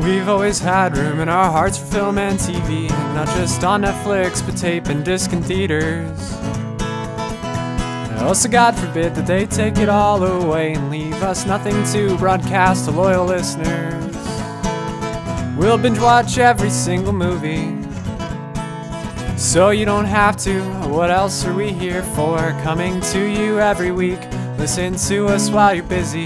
We've always had room in our hearts for film and TV, not just on Netflix, but tape and disc and theaters. Also, God forbid that they take it all away and leave us nothing to broadcast to loyal listeners. We'll binge watch every single movie, so you don't have to. What else are we here for? Coming to you every week. Listen to us while you're busy.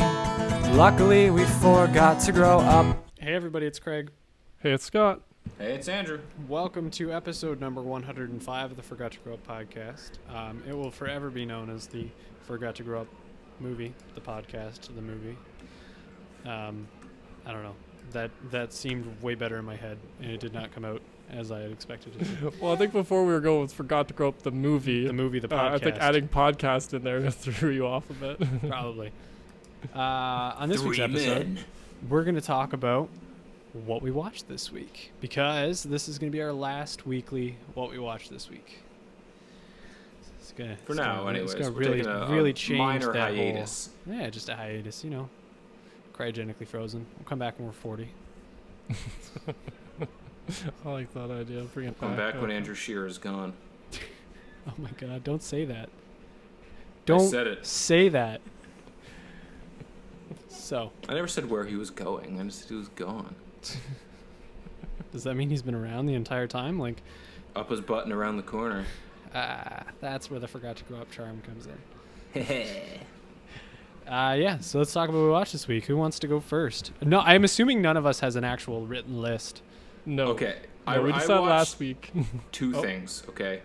Luckily, we forgot to grow up. Hey everybody, it's Craig. Hey, it's Scott. Hey, it's Andrew. Welcome to episode number 105 of the Forgot to Grow Up podcast. It will forever be known as the Forgot to Grow Up movie, the podcast, the movie. I don't know. That seemed way better in my head, and it did not come out as I had expected it to. Well, I think before we were going with Forgot to Grow Up the movie. The movie, the podcast. I think adding podcast in there threw you off a bit. Probably. On this week's episode, we're going to talk about what we watched this week, because this is going to be our last weekly what we watched this week. It's gonna really change minor that hiatus. Yeah, just a hiatus, you know, cryogenically frozen. We'll come back when we're 40. I like that idea. Bring it Come back when Andrew Shearer is gone. Oh my God! Don't say that. Don't I said it. Say that. So. I never said where he was going. I just said he was gone. Does that mean he's been around the entire time? Like, up his butt and around the corner. That's where the Forgot to Grow Up charm comes in. Yeah, so let's talk about what we watched this week. Who wants to go first? No, I'm assuming none of us has an actual written list. No. Okay. No, we just said last week. Two things, okay?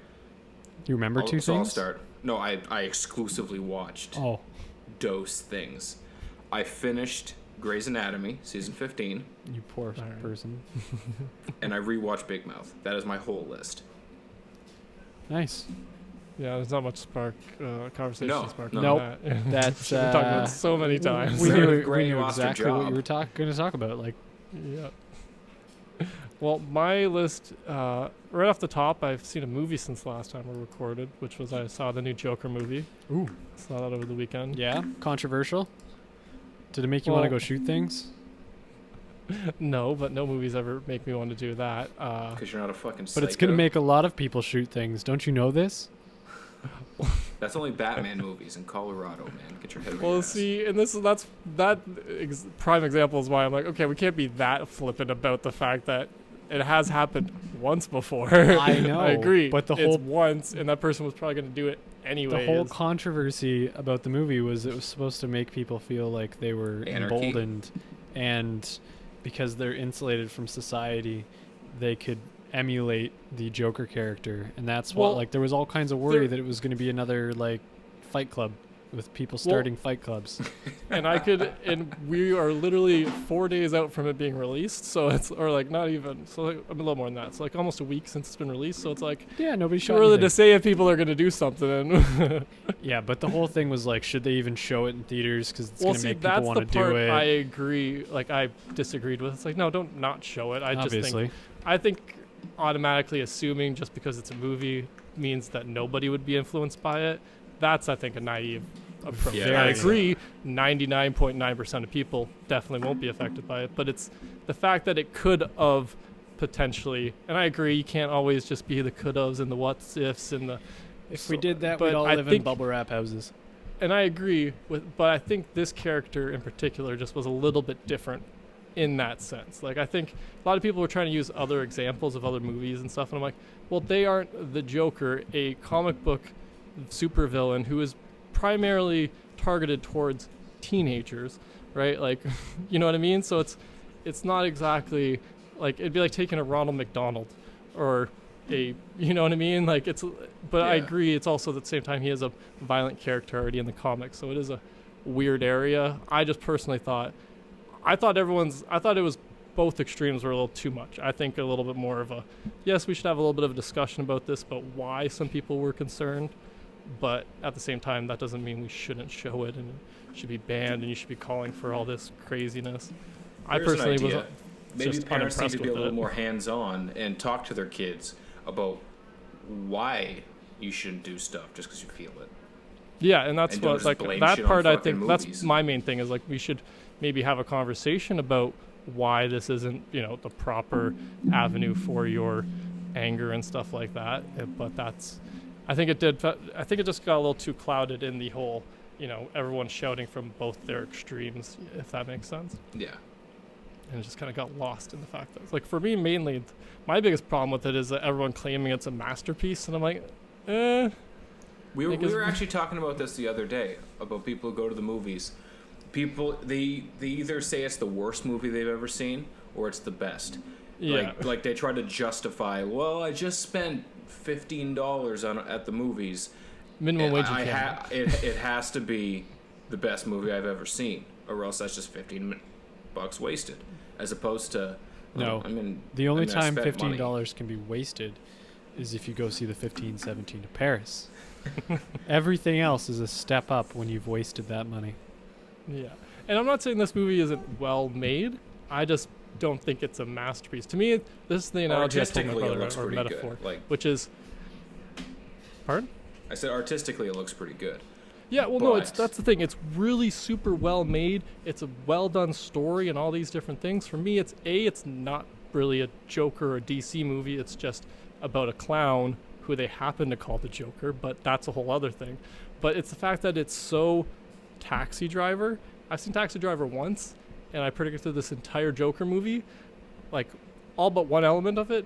You remember two So things? I'll start. No, I exclusively watched those things. I finished Grey's Anatomy, season 15. You poor person. And I rewatched Big Mouth. That is my whole list. Nice. Yeah, there's not much conversation spark. No. Nope. That's we've talked about it so many times. We knew lost her exactly what job. you were going to talk about. Like, yeah. Well, my list, right off the top, I've seen a movie since last time we recorded, which was I saw the new Joker movie. Ooh. Saw that over the weekend. Yeah? Controversial? Did it make you want to go shoot things? No, but no movies ever make me want to do that. Because you're not a fucking psycho. But it's going to make a lot of people shoot things. Don't you know this? That's only Batman movies in Colorado, man. Get your head around. Well, see, and prime example is why I'm like, okay, we can't be that flippant about the fact that it has happened once before. I know. I agree. But it's once, and that person was probably going to do it anyway. The whole controversy about the movie was it was supposed to make people feel like they were emboldened, and because they're insulated from society, they could emulate the Joker character, and that's what there was all kinds of worry that it was going to be another like Fight Club with people starting fight clubs. And we are literally 4 days out from it being released, so it's not even, so like, I'm a little more than that. It's like almost a week since it's been released, so it's like nobody shot really anything. To say if people are going to do something. Yeah, but the whole thing was like, should they even show it in theaters because it's going to make people want to do it? I agree. Like I disagreed with. It's like no, don't not show it. I think automatically assuming just because it's a movie means that nobody would be influenced by it. That's, I think, a naive approach. Yeah, I agree 99.9% of people definitely won't be affected by it, but it's the fact that it could have potentially, and I agree you can't always just be the could-haves and the what-ifs and the... If we did that, we'd all live in bubble wrap houses. And I agree but I think this character in particular just was a little bit different in that sense. Like, I think a lot of people were trying to use other examples of other movies and stuff, and I'm like, well, they aren't the Joker, a comic book supervillain who is primarily targeted towards teenagers, right? Like, you know what I mean? So it's not exactly like, it'd be like taking a Ronald McDonald or a, you know what I mean? Like I agree. It's also at the same time, he is a violent character already in the comics. So it is a weird area. I just personally thought it was both extremes were a little too much. I think a little bit more of a, yes, we should have a little bit of a discussion about this, but why some people were concerned. But at the same time, that doesn't mean we shouldn't show it and it should be banned and you should be calling for all this craziness. I personally was maybe just parents need unimpressed to be a with little it. more hands-on and talk to their kids about why you shouldn't do stuff just because you feel it. Yeah, and that's and what, like, that part I think, movies. that's my main thing is, like, we should maybe have a conversation about why this isn't, you know, the proper avenue for your anger and stuff like that. But I think it just got a little too clouded in the whole, you know, everyone shouting from both their extremes, if that makes sense. Yeah. And it just kind of got lost in the fact that, like, for me, mainly, my biggest problem with it is that everyone claiming it's a masterpiece, and I'm like, We were actually talking about this the other day, about people who go to the movies. People, they either say it's the worst movie they've ever seen, or it's the best. Yeah. Like they try to justify, well, I just spent $15 at the movies. Minimum wage. It has to be the best movie I've ever seen, or else that's just $15 wasted, as opposed to. No, I mean, the only time $15 $15 can be wasted is if you go see the 1517 to Paris. Everything else is a step up when you've wasted that money. Yeah, and I'm not saying this movie isn't well made. I just don't think it's a masterpiece. To me, this is the analogy I told my brother, or metaphor, which is. Pardon? I said artistically it looks pretty good. Yeah, well, no, that's the thing. It's really super well made. It's a well done story and all these different things. For me, it's not really a Joker or DC movie. It's just about a clown who they happen to call the Joker, but that's a whole other thing. But it's the fact that it's so Taxi Driver. I've seen Taxi Driver once, and I predicted this entire Joker movie, like all but one element of it,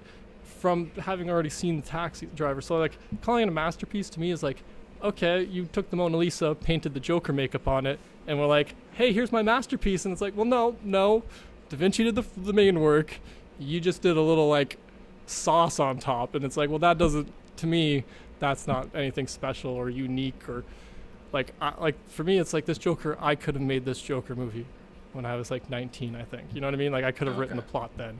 from having already seen the Taxi Driver. So like calling it a masterpiece to me is like, okay, you took the Mona Lisa, painted the Joker makeup on it, and we're like, hey, here's my masterpiece. And it's like, well, no. Da Vinci did the main work. You just did a little, like, sauce on top. And it's like, well, that doesn't, to me, that's not anything special or unique. Or, like, for me, it's like this Joker, I could have made this Joker movie when I was, like, 19, I think. You know what I mean? Like, I could have written the plot then.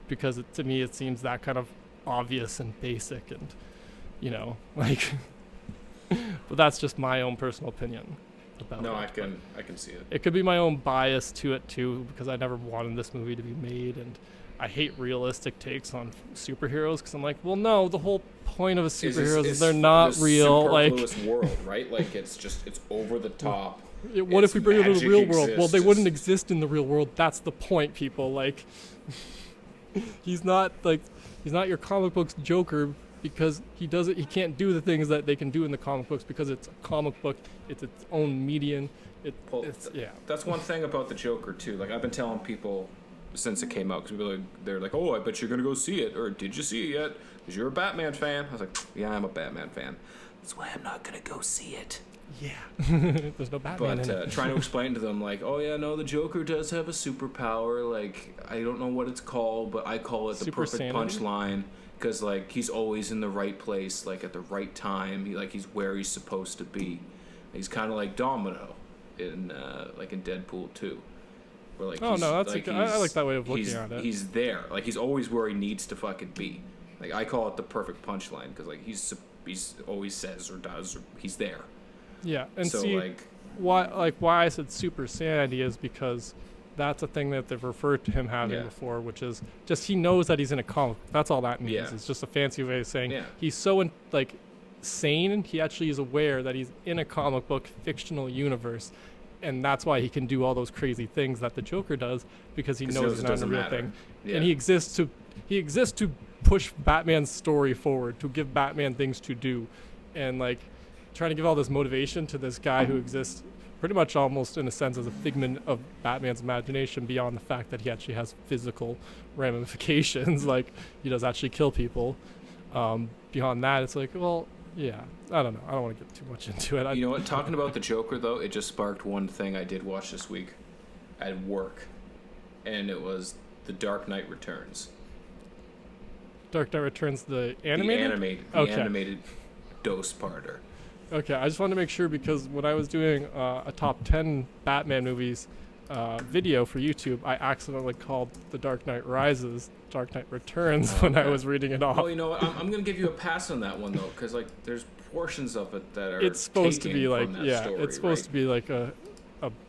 Because to me, it seems that kind of obvious and basic and, you know, like... But that's just my own personal opinion about it. No, I can see it. It could be my own bias to it too, because I never wanted this movie to be made, and I hate realistic takes on superheroes because I'm like, well, no, the whole point of a superhero is they're not real. Like, world, right? Like it's over the top. What if we bring it to the real world? Well, they wouldn't exist in the real world. That's the point, people. Like, he's not your comic book's Joker. Because he can't do the things that they can do in the comic books because it's a comic book, it's its own medium. That's one thing about the Joker too. Like I've been telling people since it came out, because they're like, oh, I bet you're gonna go see it, or did you see it yet? Because you're a Batman fan. I was like, yeah, I'm a Batman fan. That's why I'm not gonna go see it. Yeah, there's no Batman in it. Trying to explain to them like, oh yeah, no, the Joker does have a superpower. Like I don't know what it's called, but I call it the perfect punchline. Because like he's always in the right place, like at the right time. He's where he's supposed to be. He's kind of like Domino in Deadpool 2. Where like I like that way of looking at it. He's there, like he's always where he needs to fucking be. Like I call it the perfect punchline because like he's always says or does or he's there. Yeah, and so see why I said super sanity is because that's a thing that they've referred to him having before, which is just he knows that he's in a comic. That's all that means. Yeah. It's just a fancy way of saying he's so sane. He actually is aware that he's in a comic book fictional universe, and that's why he can do all those crazy things that the Joker does because he knows it's not a real thing. Yeah. And he exists to push Batman's story forward, to give Batman things to do, and like trying to give all this motivation to this guy who exists pretty much almost in a sense as a figment of Batman's imagination beyond the fact that he actually has physical ramifications, like he does actually kill people. Beyond that, it's like, well, yeah, I don't know. I don't want to get too much into it. You know what? Talking about the Joker, though, it just sparked one thing I did watch this week at work, and it was The Dark Knight Returns. Dark Knight Returns, the animated? The animated Dose-parter. Okay, I just wanted to make sure because when I was doing a top 10 Batman movies video for YouTube, I accidentally called The Dark Knight Rises Dark Knight Returns when I was reading it off. Well, you know what? I'm going to give you a pass on that one, though, because like there's portions of it that are it's supposed to be like, story, it's supposed to be like a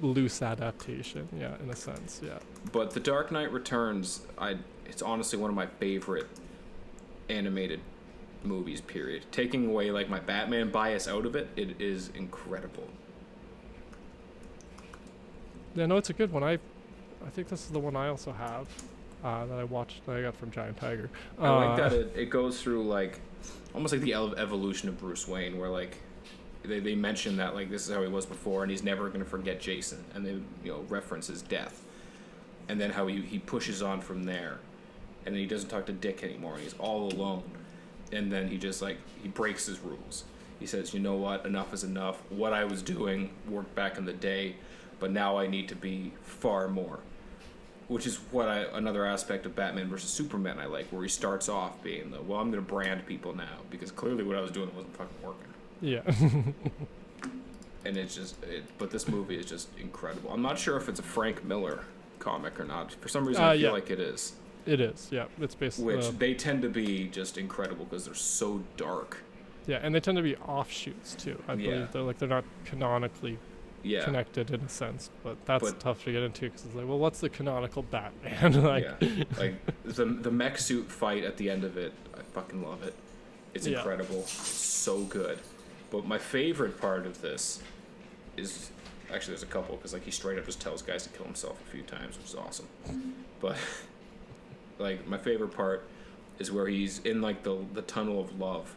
loose adaptation, in a sense, yeah. But The Dark Knight Returns, it's honestly one of my favorite animated movies, period. Taking away like my Batman bias out of it, it is incredible. Yeah, no, it's a good one. I think this is the one I also have that I watched that I got from Giant Tiger. I like that it goes through like almost like the evolution of Bruce Wayne, where like they mention that like this is how he was before, and he's never going to forget Jason, and they reference his death, and then how he pushes on from there, and then he doesn't talk to Dick anymore, and he's all alone, and then he just like he breaks his rules. He says, you know what, enough is enough. What I was doing worked back in the day, but now I need to be far more. Which is what another aspect of Batman versus Superman I like, where he starts off being I'm going to brand people now, because clearly what I was doing wasn't fucking working. Yeah. And it's just, but this movie is just incredible. I'm not sure if it's a Frank Miller comic or not. For some reason, I feel like it is. It is, yeah. It's basically... Which they tend to be just incredible because they're so dark. Yeah, and they tend to be offshoots, too. I believe they're not canonically connected in a sense, but that's tough to get into because it's like, well, what's the canonical Batman? like the mech suit fight at the end of it, I fucking love it. It's incredible. It's so good. But my favorite part of this is actually there's a couple, because like he straight up just tells guys to kill himself a few times, which is awesome. But like my favorite part is where he's in like the tunnel of love,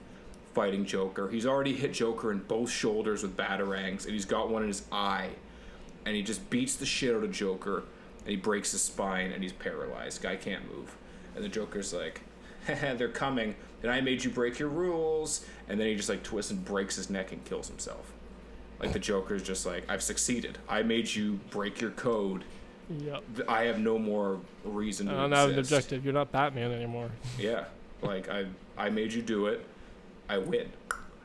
fighting Joker. He's already hit Joker in both shoulders with batarangs, and he's got one in his eye, and he just beats the shit out of Joker, and he breaks his spine, and he's paralyzed. Guy can't move, and the Joker's like, they're coming, and I made you break your rules, and then he just like twists and breaks his neck and kills himself. Like the Joker's just like, I've succeeded. I made you break your code. Yep. I have no more reason to exist. Not an objective. You're not Batman anymore. Yeah, like I made you do it. I win.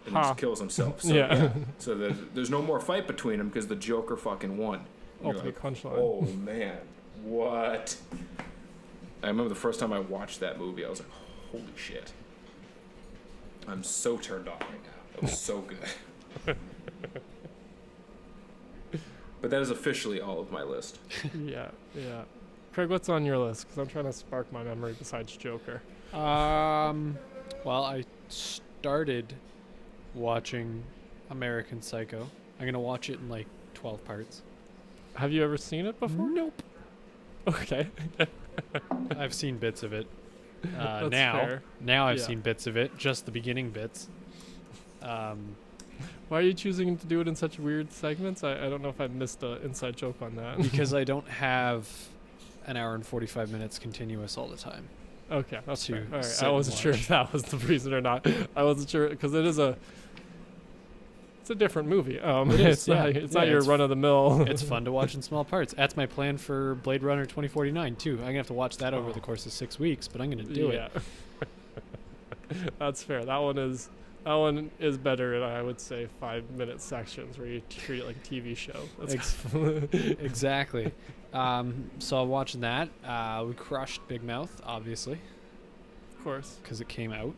And he just kills himself. So, so there's no more fight between them because the Joker fucking won. Ultimate punchline. Oh, man. What? I remember the first time I watched that movie, I was like, holy shit. I'm so turned on right now. That was so good. But that is officially all of my list. Yeah. Craig, what's on your list? Because I'm trying to spark my memory besides Joker. Well, I started watching American Psycho. I'm going to watch it in like 12 parts. Have you ever seen it before? Nope. Okay. I've seen bits of it. That's now fair. I've seen bits of it, just the beginning bits. Why are you choosing to do it in such weird segments? I don't know if I missed an inside joke on that. Because I don't have an hour and 45 minutes continuous all the time. Okay, that's fair. All right, I wasn't sure if that was the reason or not. I wasn't sure because it's a different movie. It's not your run of the mill. It's fun to watch in small parts. That's my plan for Blade Runner 2049 too. I'm gonna have to watch that over the course of 6 weeks, but I'm gonna do it. That's fair. That one is better in, I would say, 5-minute sections where you treat it like a TV show. Exactly. So I'm watching that. We crushed Big Mouth, obviously. Of course. Because it came out.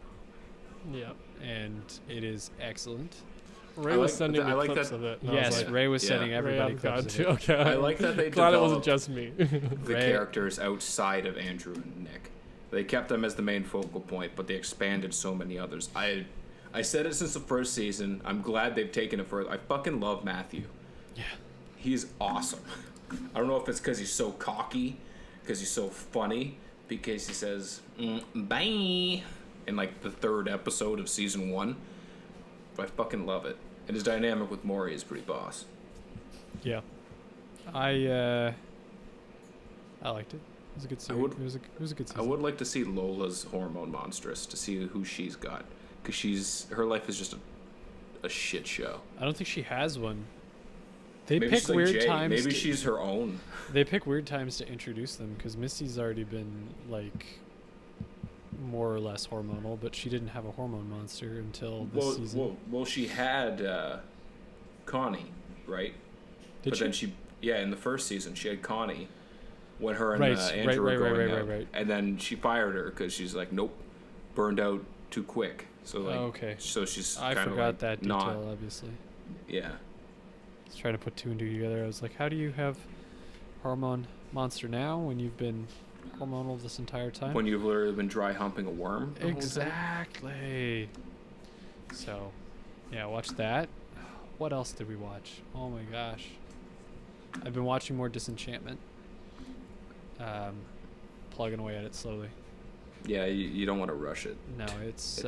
Yeah. And it is excellent. Ray was sending me clips of it. Yes, Ray was sending everybody clips of it. Okay. I like that they glad it wasn't just me. The characters outside of Andrew and Nick. They kept them as the main focal point, but they expanded so many others. I said it since the first season. I'm glad they've taken it further. I fucking love Matthew. Yeah. He's awesome. I don't know if it's because he's so cocky, because he's so funny, because he says, bye, in like the 3rd episode of season 1. But I fucking love it. And his dynamic with Maury is pretty boss. Yeah. I liked it. It was a good series. It was a good season. I would like to see Lola's hormone monstrous, to see who she's got. Because her life is just a shit show. I don't think she has one. They Maybe pick weird times. Maybe she's her own. They pick weird times to introduce them because Misty's already been like more or less hormonal, but she didn't have a hormone monster until this season. Well, she had Connie, right? Then she in the first season she had Connie when her and Andrew were going out. Right. And then she fired her because she's like, nope, burned out too quick. So like, so she's kind of like, I forgot that detail, obviously. Yeah. I was trying to put 2 and 2 together. I was like, how do you have hormone monster now when you've been hormonal this entire time? When you've literally been dry humping a worm. Exactly. So, yeah, watch that. What else did we watch? Oh my gosh. I've been watching more Disenchantment. plugging away at it slowly. Yeah, you don't want to rush it. No, it's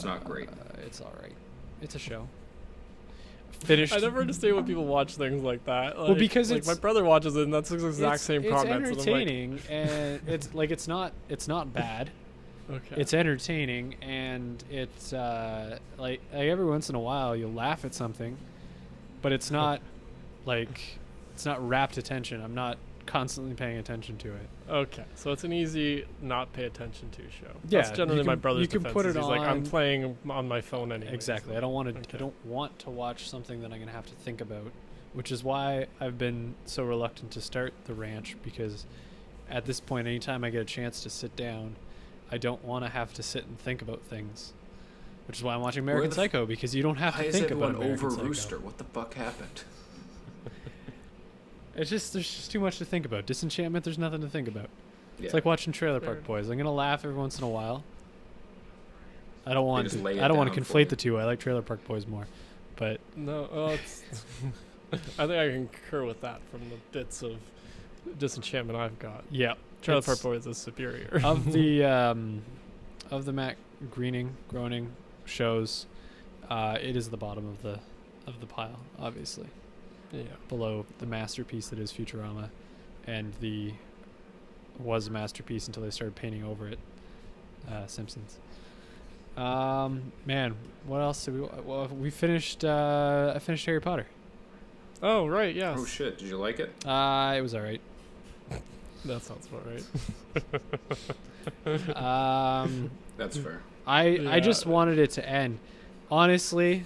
not great. It's all right. It's a show. Finished. I never understand when people watch things like that. Well, because like it's my brother watches it, and that's the exact same comments. It's entertaining, and it's not bad. Okay. It's entertaining, and it's like every once in a while you'll laugh at something, but it's not it's not rapt attention. I'm not constantly paying attention to it. Okay, so it's an easy not pay attention to show. Yeah, that's generally my brother's you can defense. put it He's on. like, I'm playing on my phone anyway. Exactly. So. I don't want to. Okay. I don't want to watch something that I'm gonna have to think about, which is why I've been so reluctant to start The Ranch, because at this point, anytime I get a chance to sit down, I don't want to have to sit and think about things. Which is why I'm watching American Psycho, because you don't have to think about American Psycho. Rooster? What the fuck happened? There's just too much to think about. Disenchantment, there's nothing to think about. Yeah. It's like watching Trailer Park Boys. I'm gonna laugh every once in a while. I don't want to conflate the two. I like Trailer Park Boys more, but no, it's I think I concur with that from the bits of Disenchantment I've got. Yeah, Trailer Park Boys is superior. of the Matt Groening shows. It is the bottom of the pile, obviously. Yeah. Below the masterpiece that is Futurama, and was a masterpiece until they started painting over it. Simpsons. Man, what else did we? Well, we finished. I finished Harry Potter. Oh right, yes. Oh shit! Did you like it? It was all right. That sounds about right. That's fair. I just wanted it to end. Honestly.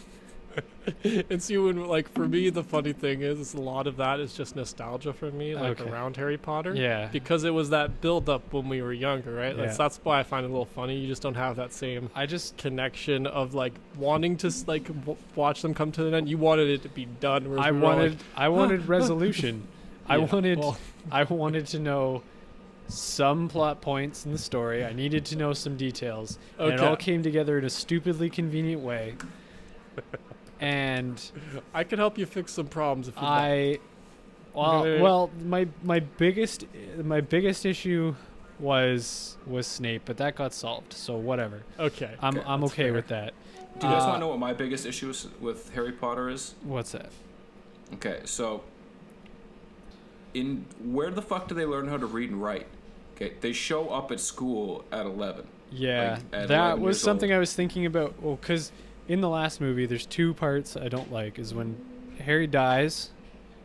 And see, when for me, the funny thing is a lot of that is just nostalgia for me, around Harry Potter. Yeah. Because it was that build up when we were younger, right? Yeah. That's why I find it a little funny. You just don't have that same connection of wanting to watch them come to an end. You wanted it to be done. I wanted resolution. I wanted to know some plot points in the story. I needed to know some details. Okay. And it all came together in a stupidly convenient way. And I could help you fix some problems if you my biggest issue was Snape, but that got solved, so whatever. Okay. I'm okay with that. Do you guys want to know what my biggest issue with Harry Potter is? What's that? Okay, so where the fuck do they learn how to read and write? Okay, they show up at school at 11. Yeah, that was something I was thinking about. Well, because in the last movie, there's two parts I don't like. Is when Harry dies,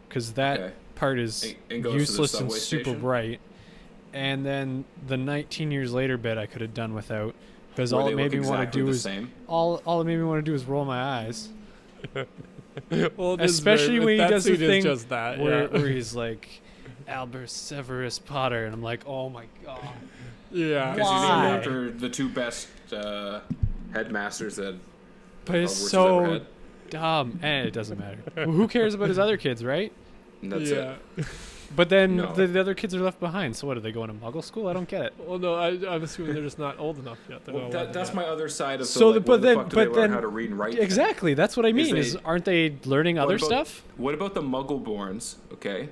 because that part is useless and super bright. And then the 19 years later bit I could have done without, because all it made me want to do is roll my eyes. Well, especially when he does the thing just that, where he's like Albus Severus Potter, and I'm like, oh my god. Yeah. Because he's named after the two best headmasters that. But it's so dumb, and it doesn't matter. Well, who cares about his other kids, right? That's it. But then the other kids are left behind. So what, are they going to Muggle school? I don't get it. Well, no, I'm assuming they're just not old enough yet. That's my other side of but then learn how to read and write. Exactly, that's what I mean. Aren't they learning other stuff? What about the Muggle-borns? Okay.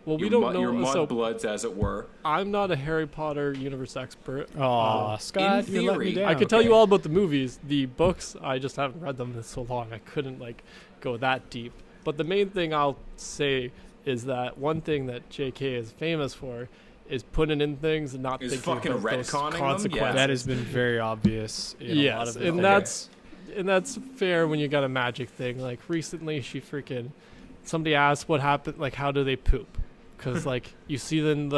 Well, we don't know. Your mudbloods, as it were. I'm not a Harry Potter universe expert. Aw, Scott, you're letting me down. I could tell you all about the movies. The books, I just haven't read them in so long. I couldn't go that deep. But the main thing I'll say is that one thing that J.K. is famous for is putting in things and not thinking about those consequences. Yeah. That has been very obvious in a lot of it. And that's fair when you got a magic thing. Recently, somebody asked what happened, how do they poop? Because you see them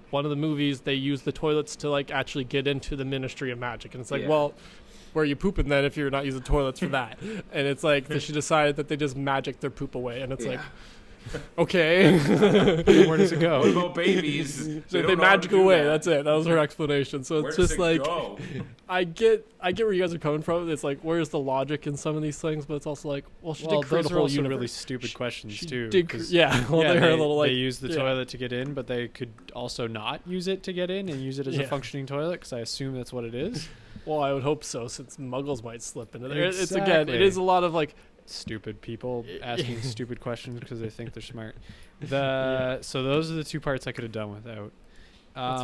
one of the movies, they use the toilets to actually get into the Ministry of Magic, and it's well, where are you pooping then if you're not using toilets for that? And it's she decided that they just magic their poop away, and it's okay. Where does it go? What about babies? They magic away. That's it. That was her explanation. So where it's just go? I get where you guys are coming from. It's where's the logic in some of these things? But it's also she did create a whole those are universe. really stupid questions too. They're a little they use the toilet to get in, but they could also not use it to get in and use it as a functioning toilet, because I assume that's what it is. Well, I would hope so, since Muggles might slip into there. Exactly. It is a lot of stupid people asking stupid questions because they think they're smart. So those are the two parts I could have done without.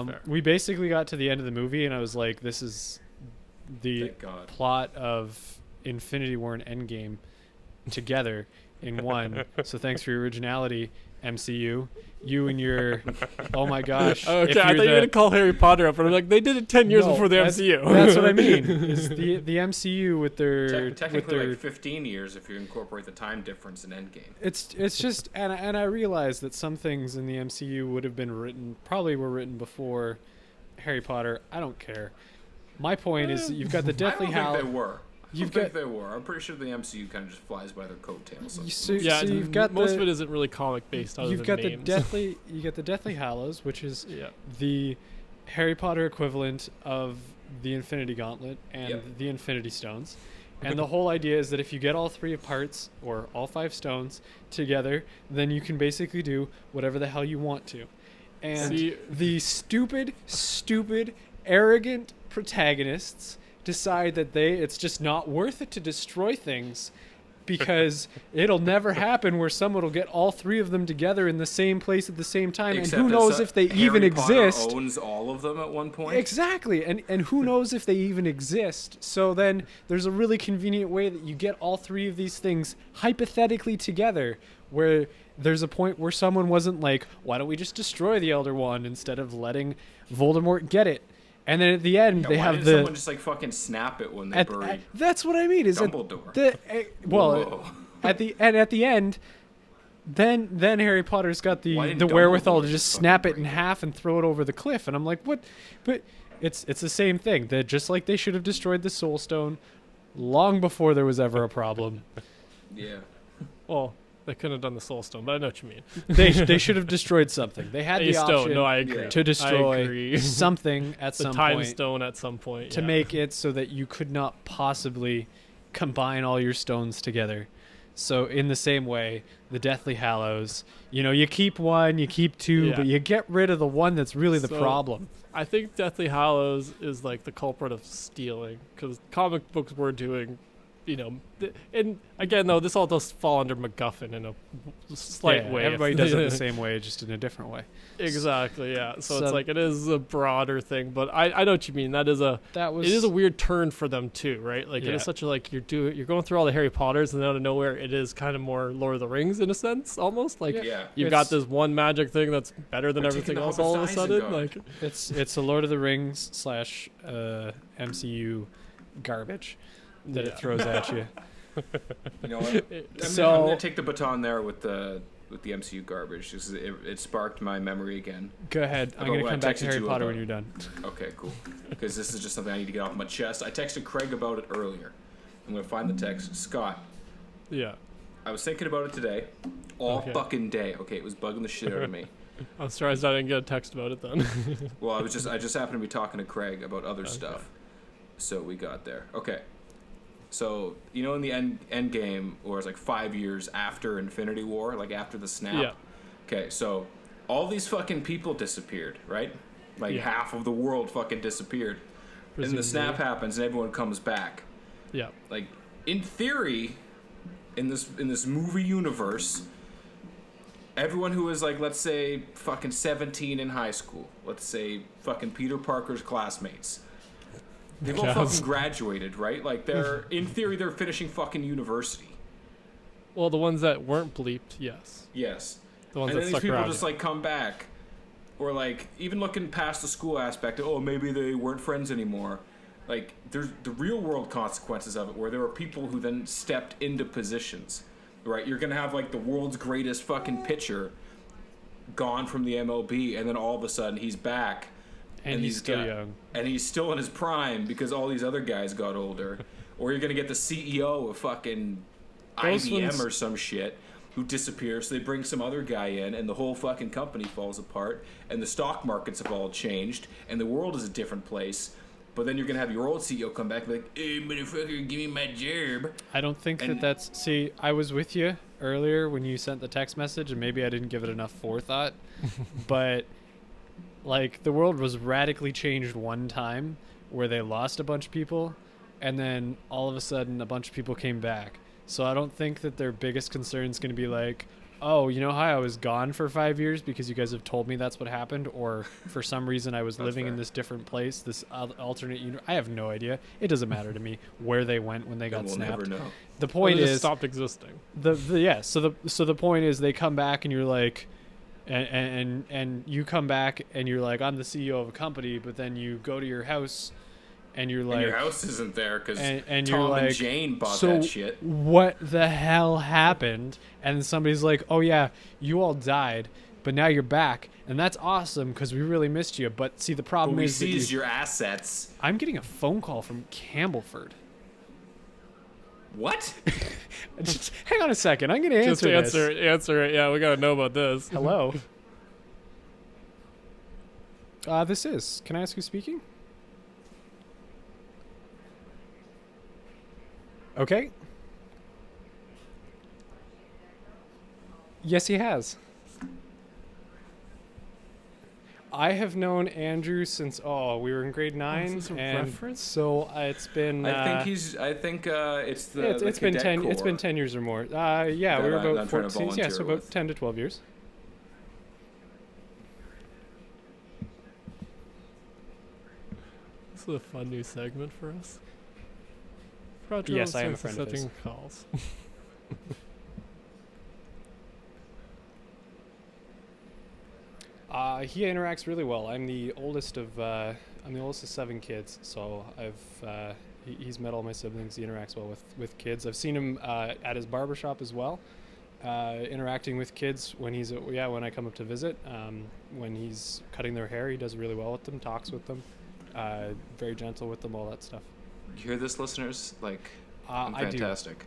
fair. We basically got to the end of the movie, and I was like, this is the Thank God. plot of Infinity War and Endgame together in one. So thanks for your originality, MCU. You and your, oh my gosh. Okay, if I thought you were going to call Harry Potter up, but I'm like, they did it 10 years before the MCU. That's what I mean. Is the MCU with their Technically, like 15 years if you incorporate the time difference in Endgame. It's just, and I realize that some things in the MCU would have been probably were written before Harry Potter. I don't care. My point is that you've got the Deathly I don't Hallows. think they were. They were. I'm pretty sure the MCU kind of just flies by their coattails. So you've got most of it isn't really comic based. You've got the Deathly Hallows, which is the Harry Potter equivalent of the Infinity Gauntlet and the Infinity Stones. And the whole idea is that if you get all 3 parts or all 5 stones together, then you can basically do whatever the hell you want to. And the stupid, arrogant protagonists decide that it's just not worth it to destroy things because it'll never happen where someone will get all 3 of them together in the same place at the same time. Except and who knows if they even exist. Harry Potter owns all of them at one point. Exactly. And who knows if they even exist. So then there's a really convenient way that you get all 3 of these things hypothetically together, where there's a point where someone wasn't like, why don't we just destroy the Elder Wand instead of letting Voldemort get it? And then at the end, they have someone just like fucking snap it when they bury that's what I mean. Is Dumbledore? At the end, then Harry Potter's got the wherewithal to just snap it in half and throw it over the cliff. And I'm like, what? But it's the same thing. That just like they should have destroyed the Soul Stone long before there was ever a problem. Yeah. Well, they couldn't have done the Soul Stone, but I know what you mean. They should have destroyed something. They had the option I agree. to destroy I agree. something at some point. The point. Time Stone at some point. To make it so that you could not possibly combine all your stones together. So in the same way, the Deathly Hallows, you keep 1, you keep 2, but you get rid of the one that's really the problem. I think Deathly Hallows is like the culprit of stealing, because comic books were doing... and again, though, this all does fall under MacGuffin in a slight way. Everybody does it the same way, just in a different way. Exactly, yeah. So it's like it is a broader thing, but I know what you mean. It is a weird turn for them too, right? Like it is such a you're going through all the Harry Potters, and then out of nowhere, it is kind of more Lord of the Rings in a sense, almost like you've got this one magic thing that's better than everything else all of a sudden. Like it's a Lord of the Rings / MCU garbage that it throws at you. You know what? I'm gonna take the baton there with the MCU garbage. Because it sparked my memory again. Go ahead. I'm gonna come back to Harry Potter when you're done. Okay, cool. Because this is just something I need to get off my chest. I texted Craig about it earlier. I'm gonna find the text. Scott. Yeah. I was thinking about it today, all fucking day. Okay, it was bugging the shit out of me. I'm surprised I didn't get a text about it then. Well, I just happened to be talking to Craig about other stuff, so we got there. Okay. So, in the end game, or it's like 5 years after Infinity War, like after the snap. Yeah. Okay, so all these fucking people disappeared, right? Like half of the world fucking disappeared. Presumably. And the snap happens and everyone comes back. Yeah. Like, in theory, in this movie universe, everyone who was like, let's say, fucking 17 in high school, let's say fucking Peter Parker's classmates, they've all fucking graduated, right? Like, in theory, they're finishing fucking university. Well, the ones that weren't bleeped, yes. Yes. The ones and that then these people just, like, come back. Or, like, even looking past the school aspect, maybe they weren't friends anymore. Like, there's the real-world consequences of it, where there are people who then stepped into positions, right? You're going to have, like, the world's greatest fucking pitcher gone from the MLB, and then all of a sudden he's back. And he's still young. And he's still in his prime because all these other guys got older. Or you're going to get the CEO of fucking IBM or some shit who disappears. So they bring some other guy in and the whole fucking company falls apart. And the stock markets have all changed. And the world is a different place. But then you're going to have your old CEO come back and be like, hey, motherfucker, give me my job. I don't think that's... See, I was with you earlier when you sent the text message, and maybe I didn't give it enough forethought. But... like, the world was radically changed one time where they lost a bunch of people, and then all of a sudden a bunch of people came back. So I don't think that their biggest concern is going to be like, oh, you know how I was gone for 5 years because you guys have told me that's what happened, or for some reason I was living in this different place, this alternate universe. I have no idea. It doesn't matter to me where they went when they got snapped. We'll never know. The point is stopped existing. So the point is they come back and you're like, and you come back and you're like, I'm the CEO of a company, but then you go to your house. And you're like, and your house isn't there because and Tom you're like, and Jane bought so that shit. What the hell happened? And somebody's like, oh yeah, you all died, but now you're back, and that's awesome because we really missed you. But see, the problem is we seized your assets. I'm getting a phone call from Campbellford. What? Just hang on a second. I'm gonna answer this. Answer it. Yeah, we gotta know about this. Hello. This is. Can I ask who's speaking? Okay. Yes, he has. I have known Andrew since we were in grade 9, is this a and reference? so it's been. I think it's the. It's been 10. Corps. It's been 10 years or more. Yeah, we were about 14. Yeah, so about 10 to 12 years. This is a fun new segment for us. Yes, I am a friend of his. Calls. He interacts really well. I'm the oldest of 7 kids, so he's met all my siblings. He interacts well with kids. I've seen him at his barbershop as well, interacting with kids when when I come up to visit. When he's cutting their hair, he does really well with them. Talks with them, very gentle with them, all that stuff. You hear this, listeners? Like, I'm fantastic.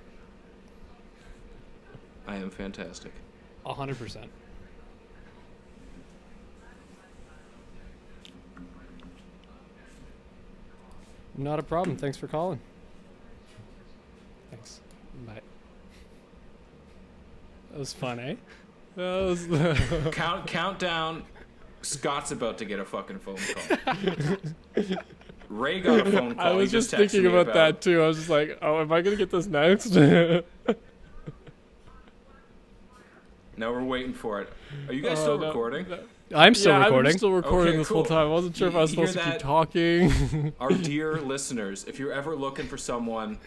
I am fantastic. 100%. Not a problem. Thanks for calling. Thanks. Bye. That was fun, eh? That was Countdown. Scott's about to get a fucking phone call. Ray got a phone call. I was just thinking about that too. I was just like, oh, am I going to get this next? Now we're waiting for it. Are you guys still recording? I'm still recording. I'm still recording Okay, this cool. whole time. I wasn't sure if I was supposed to keep talking. Our dear listeners, if you're ever looking for someone,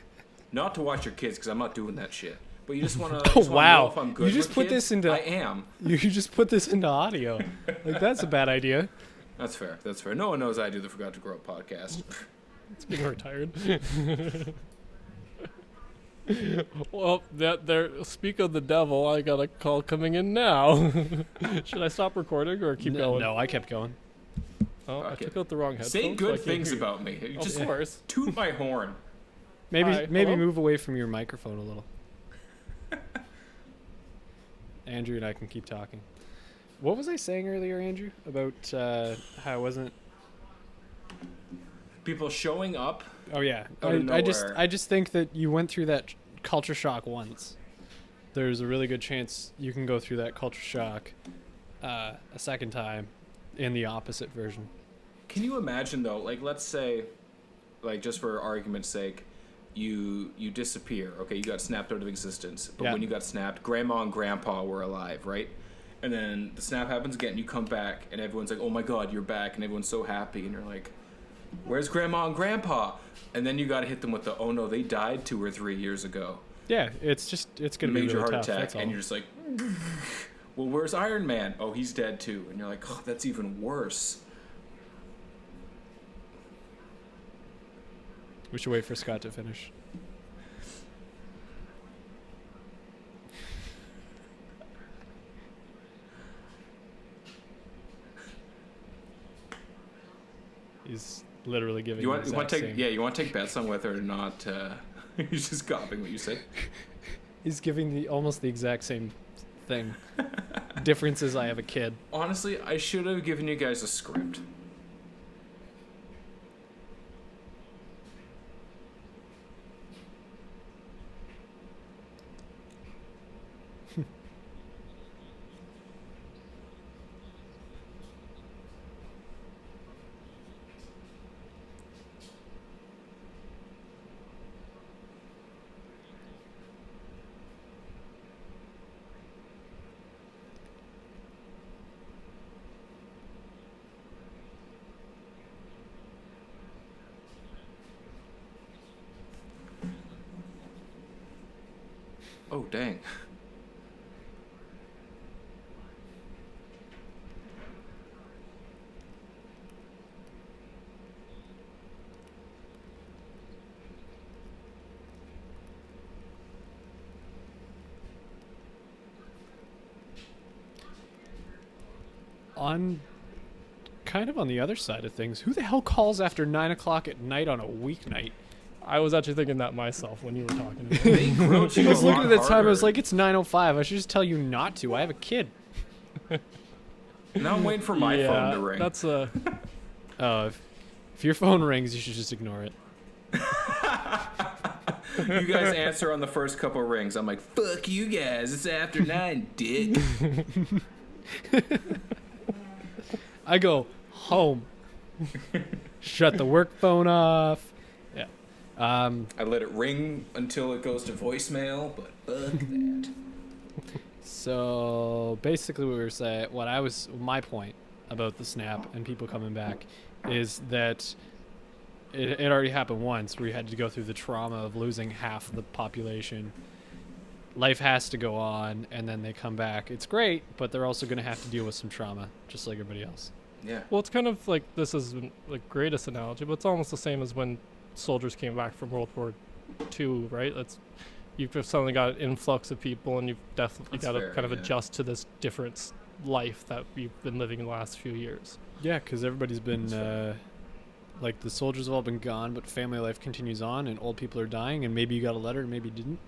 not to watch your kids, because I'm not doing that shit, but you just want to know if I'm good you just with put kids, this into. I am. You just put this into audio. Like, that's a bad idea. That's fair. No one knows I do the Forgot to Grow Up podcast. It's being retired. Well, speak of the devil, I got a call coming in now. Should I stop recording or keep going? No, I kept going. Oh, I took out the wrong headphones. Say good so things about me. Of course. Toot my horn. Maybe Hello? move away from your microphone a little. Andrew and I can keep talking. What was I saying earlier, Andrew, about how I wasn't... People showing up. Oh yeah, I just think that you went through that culture shock once. There's a really good chance you can go through that culture shock a second time in the opposite version. Can you imagine though? Like, let's say, like, just for argument's sake, you disappear. Okay, you got snapped out of existence. But when you got snapped, grandma and grandpa were alive, right? And then the snap happens again. You come back, and everyone's like, "Oh my God, you're back!" And everyone's so happy, and you're like, "Where's grandma and grandpa?" And then you got to hit them with the, "Oh no, they died 2 or 3 years ago." Yeah, it's gonna be major really heart tough, attack, and you're just like, "Well, where's Iron Man?" "Oh, he's dead too." And you're like, "Oh, that's even worse." We should wait for Scott to finish. He's literally giving. You want to take bets on whether or not he's just copying what you said. He's giving almost the exact same thing. Difference is I have a kid. Honestly, I should have given you guys a script. Oh, dang. On kind of on the other side of things, who the hell calls after 9 o'clock at night on a weeknight? I was actually thinking that myself when you were talking to me. They encroach I you was a looking lot at the time. I harder. was like, it's 9:05. I should just tell you not to. I have a kid. Now I'm waiting for my phone to ring. That's If your phone rings, you should just ignore it. You guys answer on the first couple rings. I'm like, fuck you guys. It's after 9, dick. I go home. Shut the work phone off. Yeah. I let it ring until it goes to voicemail, but fuck that. So basically, my point about the snap and people coming back is that it already happened once, where you had to go through the trauma of losing half the population. Life has to go on, and then they come back. It's great, but they're also going to have to deal with some trauma, just like everybody else. Yeah. well, it's kind of like, this is the greatest analogy, but it's almost the same as when soldiers came back from World War II, right? You've suddenly got an influx of people, and you've definitely got to kind of adjust to this different life that we've been living in the last few years. Yeah, because everybody's been like, the soldiers have all been gone, but family life continues on, and old people are dying, and maybe you got a letter, and maybe you didn't.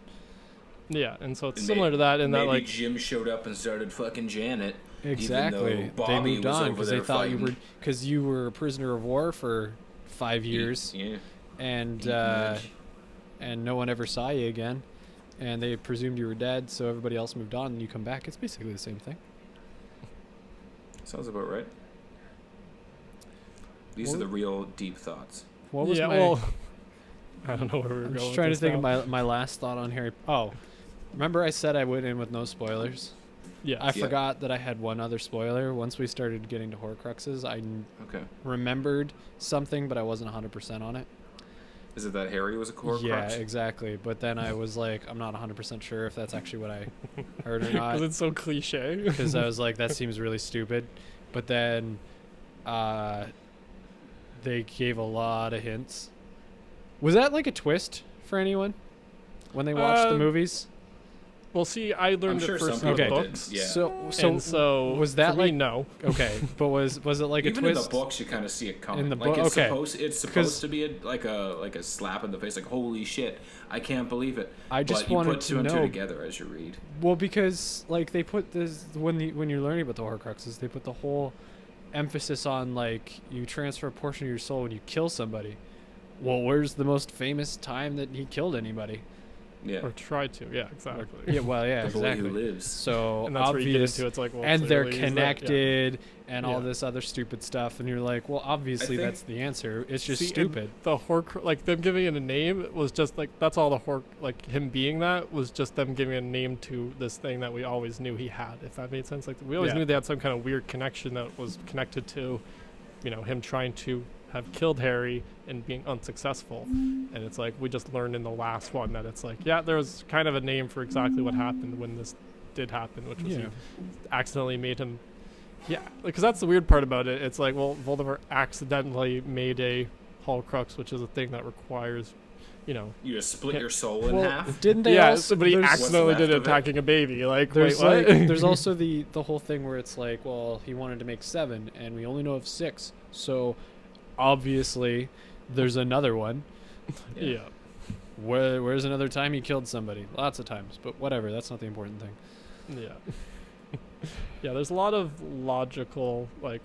Yeah, and so it's similar to that in that, maybe like, Jim showed up and started fucking Janet. Exactly. They moved on because they thought you were a prisoner of war for 5 years. Yeah. And no one ever saw you again, and they presumed you were dead, so everybody else moved on, and you come back. It's basically the same thing. Sounds about right. These are the real deep thoughts. What was I don't know where we were I'm going. just trying to think now. of my last thought on Harry. Oh, remember I said I went in with no spoilers? Yeah. I forgot that I had one other spoiler. Once we started getting to Horcruxes, I remembered something, but I wasn't 100% on it. Is it that Harry was a Horcrux? Yeah, exactly. But then I was like, I'm not 100% sure if that's actually what I heard or not. Because it's so cliche. Because I was like, that seems really stupid. But then they gave a lot of hints. Was that like a twist for anyone when they watched the movies? Well, see, I learned it first in the books. Yeah. So was that like no? Okay, but was it like even a twist? in the books you kind of see it coming. In the like book, it's supposed to be like a slap in the face. Like, holy shit, I can't believe it. I just but wanted you put two to and know two together as you read. Well, because like they put this when you're learning about the Horcruxes, they put the whole emphasis on like you transfer a portion of your soul when you kill somebody. Well, where's the most famous time that he killed anybody? Yeah. Or tried to. Yeah, exactly. Yeah, well, yeah, the exactly. boy who lives. So and that's obvious, where you get into it's like, well, and they're clearly connected and all this other stupid stuff, and you're like, well, obviously that's the answer. It's just stupid. The like them giving it a name was just like, that's all like him being that was just them giving a name to this thing that we always knew he had, if that made sense. Like, we always knew they had some kind of weird connection that was connected to, him trying to have killed Harry and being unsuccessful. And it's like, we just learned in the last one that it's like, yeah, there was kind of a name for exactly what happened when this did happen, which was he accidentally made him. Yeah, because that's the weird part about it. It's like, well, Voldemort accidentally made a Horcrux, which is a thing that requires, you just split your soul in half. Didn't they? Yeah, somebody accidentally did it attacking a baby. Like, wait, what? There's also the whole thing where it's like, well, he wanted to make 7, and we only know of 6, so obviously there's another one. Yeah. Where's another time he killed somebody? Lots of times, but whatever. That's not the important thing. Yeah. Yeah, there's a lot of logical, like,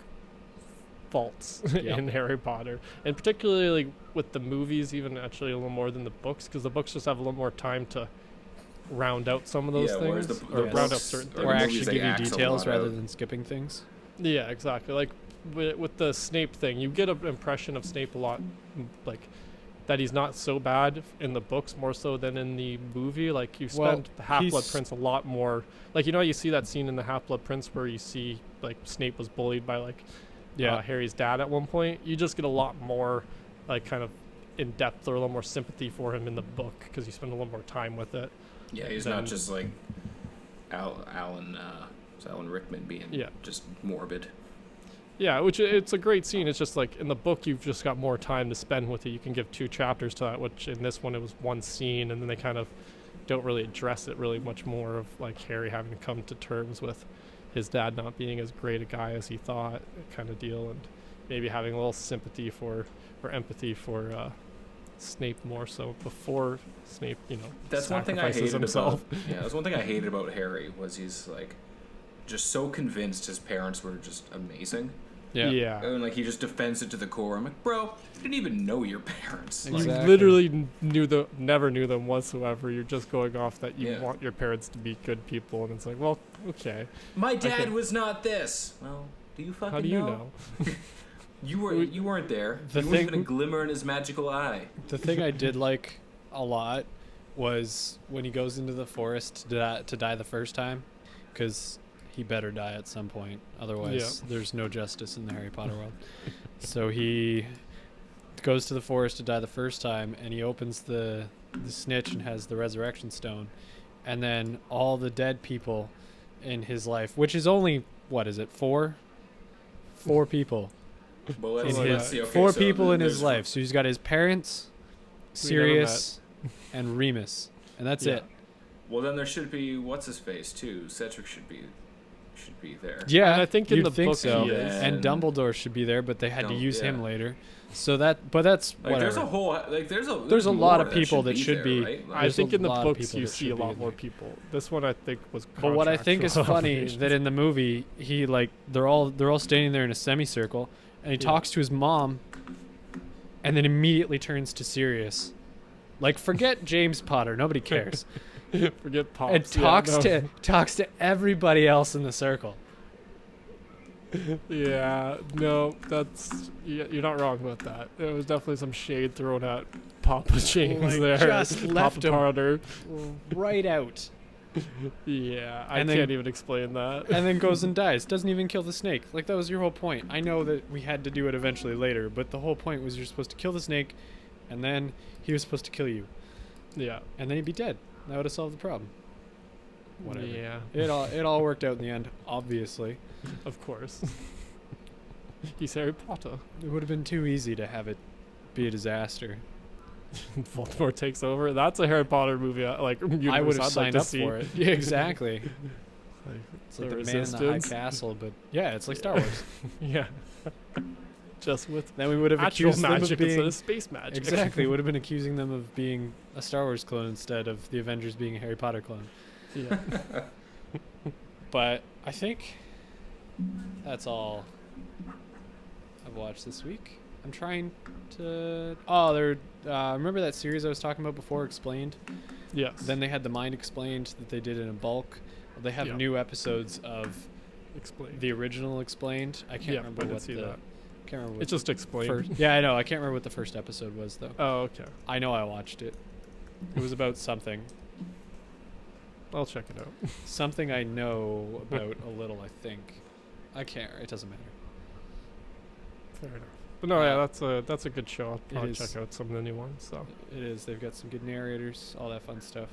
faults in Harry Potter. And particularly, like, with the movies, even actually a little more than the books, because the books just have a little more time to round out some of those things. Or round out certain things. Or actually give you details rather than skipping things. Yeah, exactly. Like, with the Snape thing, you get an impression of Snape a lot, like, that he's not so bad in the books more so than in the movie. Like, you spend the Half-Blood Prince a lot more. Like, you see that scene in the Half-Blood Prince where you see, like, Snape was bullied by, like, Harry's dad at one point. You just get a lot more, like, kind of in depth or a little more sympathy for him in the book because you spend a little more time with it. Yeah, he's not just like Alan Rickman being just morbid. Yeah, which it's a great scene. It's just like in the book, you've just got more time to spend with it. You can give 2 chapters to that, which in this one it was one scene, and then they kind of don't really address it really much more of like Harry having to come to terms with his dad not being as great a guy as he thought, kind of deal, and maybe having a little sympathy or empathy for Snape more so before Snape, that's one thing I hated himself. That's one thing I hated about Harry was he's like just so convinced his parents were just amazing. Yeah. And like he just defends it to the core. I'm like, bro, you didn't even know your parents. Exactly. You literally never knew them whatsoever. You're just going off that you want your parents to be good people, and it's like, well, okay. My dad was not this. Well, do you fucking know? How do you know? You weren't there. There wasn't even a glimmer in his magical eye. The thing I did like a lot was when he goes into the forest to die the first time, because he better die at some point. Otherwise, there's no justice in the Harry Potter world. So he goes to the forest to die the first time, and he opens the snitch and has the resurrection stone. And then all the dead people in his life, which is only, what is it, 4? 4 people. Well, four people in his life. So he's got his parents, Sirius, and Remus. And that's it. Well, then there should be, what's his face, too. Cedric should be there. Yeah, and I think in the book so. he is. And Dumbledore should be there, but they had to use him later. So that's like, whatever. There's a lot of people that should be. Right? I think in the books you see a lot more people. This one I think was. But what I think is funny that in the movie they're all standing there in a semicircle, and he talks to his mom, and then immediately turns to Sirius. Like, forget James Potter, nobody cares. Forget Pops. And talks to everybody else in the circle. Yeah, no, you're not wrong about that. There was definitely some shade thrown at Papa James there. Just left him Potter right out. Yeah, I can't even explain that. And then goes and dies. Doesn't even kill the snake. Like, that was your whole point. I know that we had to do it eventually later, but the whole point was you're supposed to kill the snake, and then he was supposed to kill you. Yeah. And then he'd be dead. That would have solved the problem. Whatever. Yeah. It all worked out in the end, obviously. Of course. He's Harry Potter. It would have been too easy to have it be a disaster. Voldemort takes over. That's a Harry Potter movie. Like, I would have signed up for it. Yeah, exactly. It's like the Man in the High Castle, but yeah, it's like Star Wars. Yeah. Just with then we would have accused them of being instead of space magic. Exactly, would have been accusing them of being a Star Wars clone instead of the Avengers being a Harry Potter clone. Yeah. But I think that's all I've watched this week. I'm trying to. Remember that series I was talking about before, Explained? Yes. Then they had The Mind Explained that they did in a bulk. They have new episodes of Explained. The original Explained. I can't remember what that. Can't remember. It's just Explained. Yeah, I know. I can't remember what the first episode was though. Oh, okay. I know I watched it. It was about something. I'll check it out. Something I know about a little, I think. I can't. It doesn't matter. Fair enough. But no, that's a good show. I'll probably check out some of the new ones. So it is. They've got some good narrators, all that fun stuff.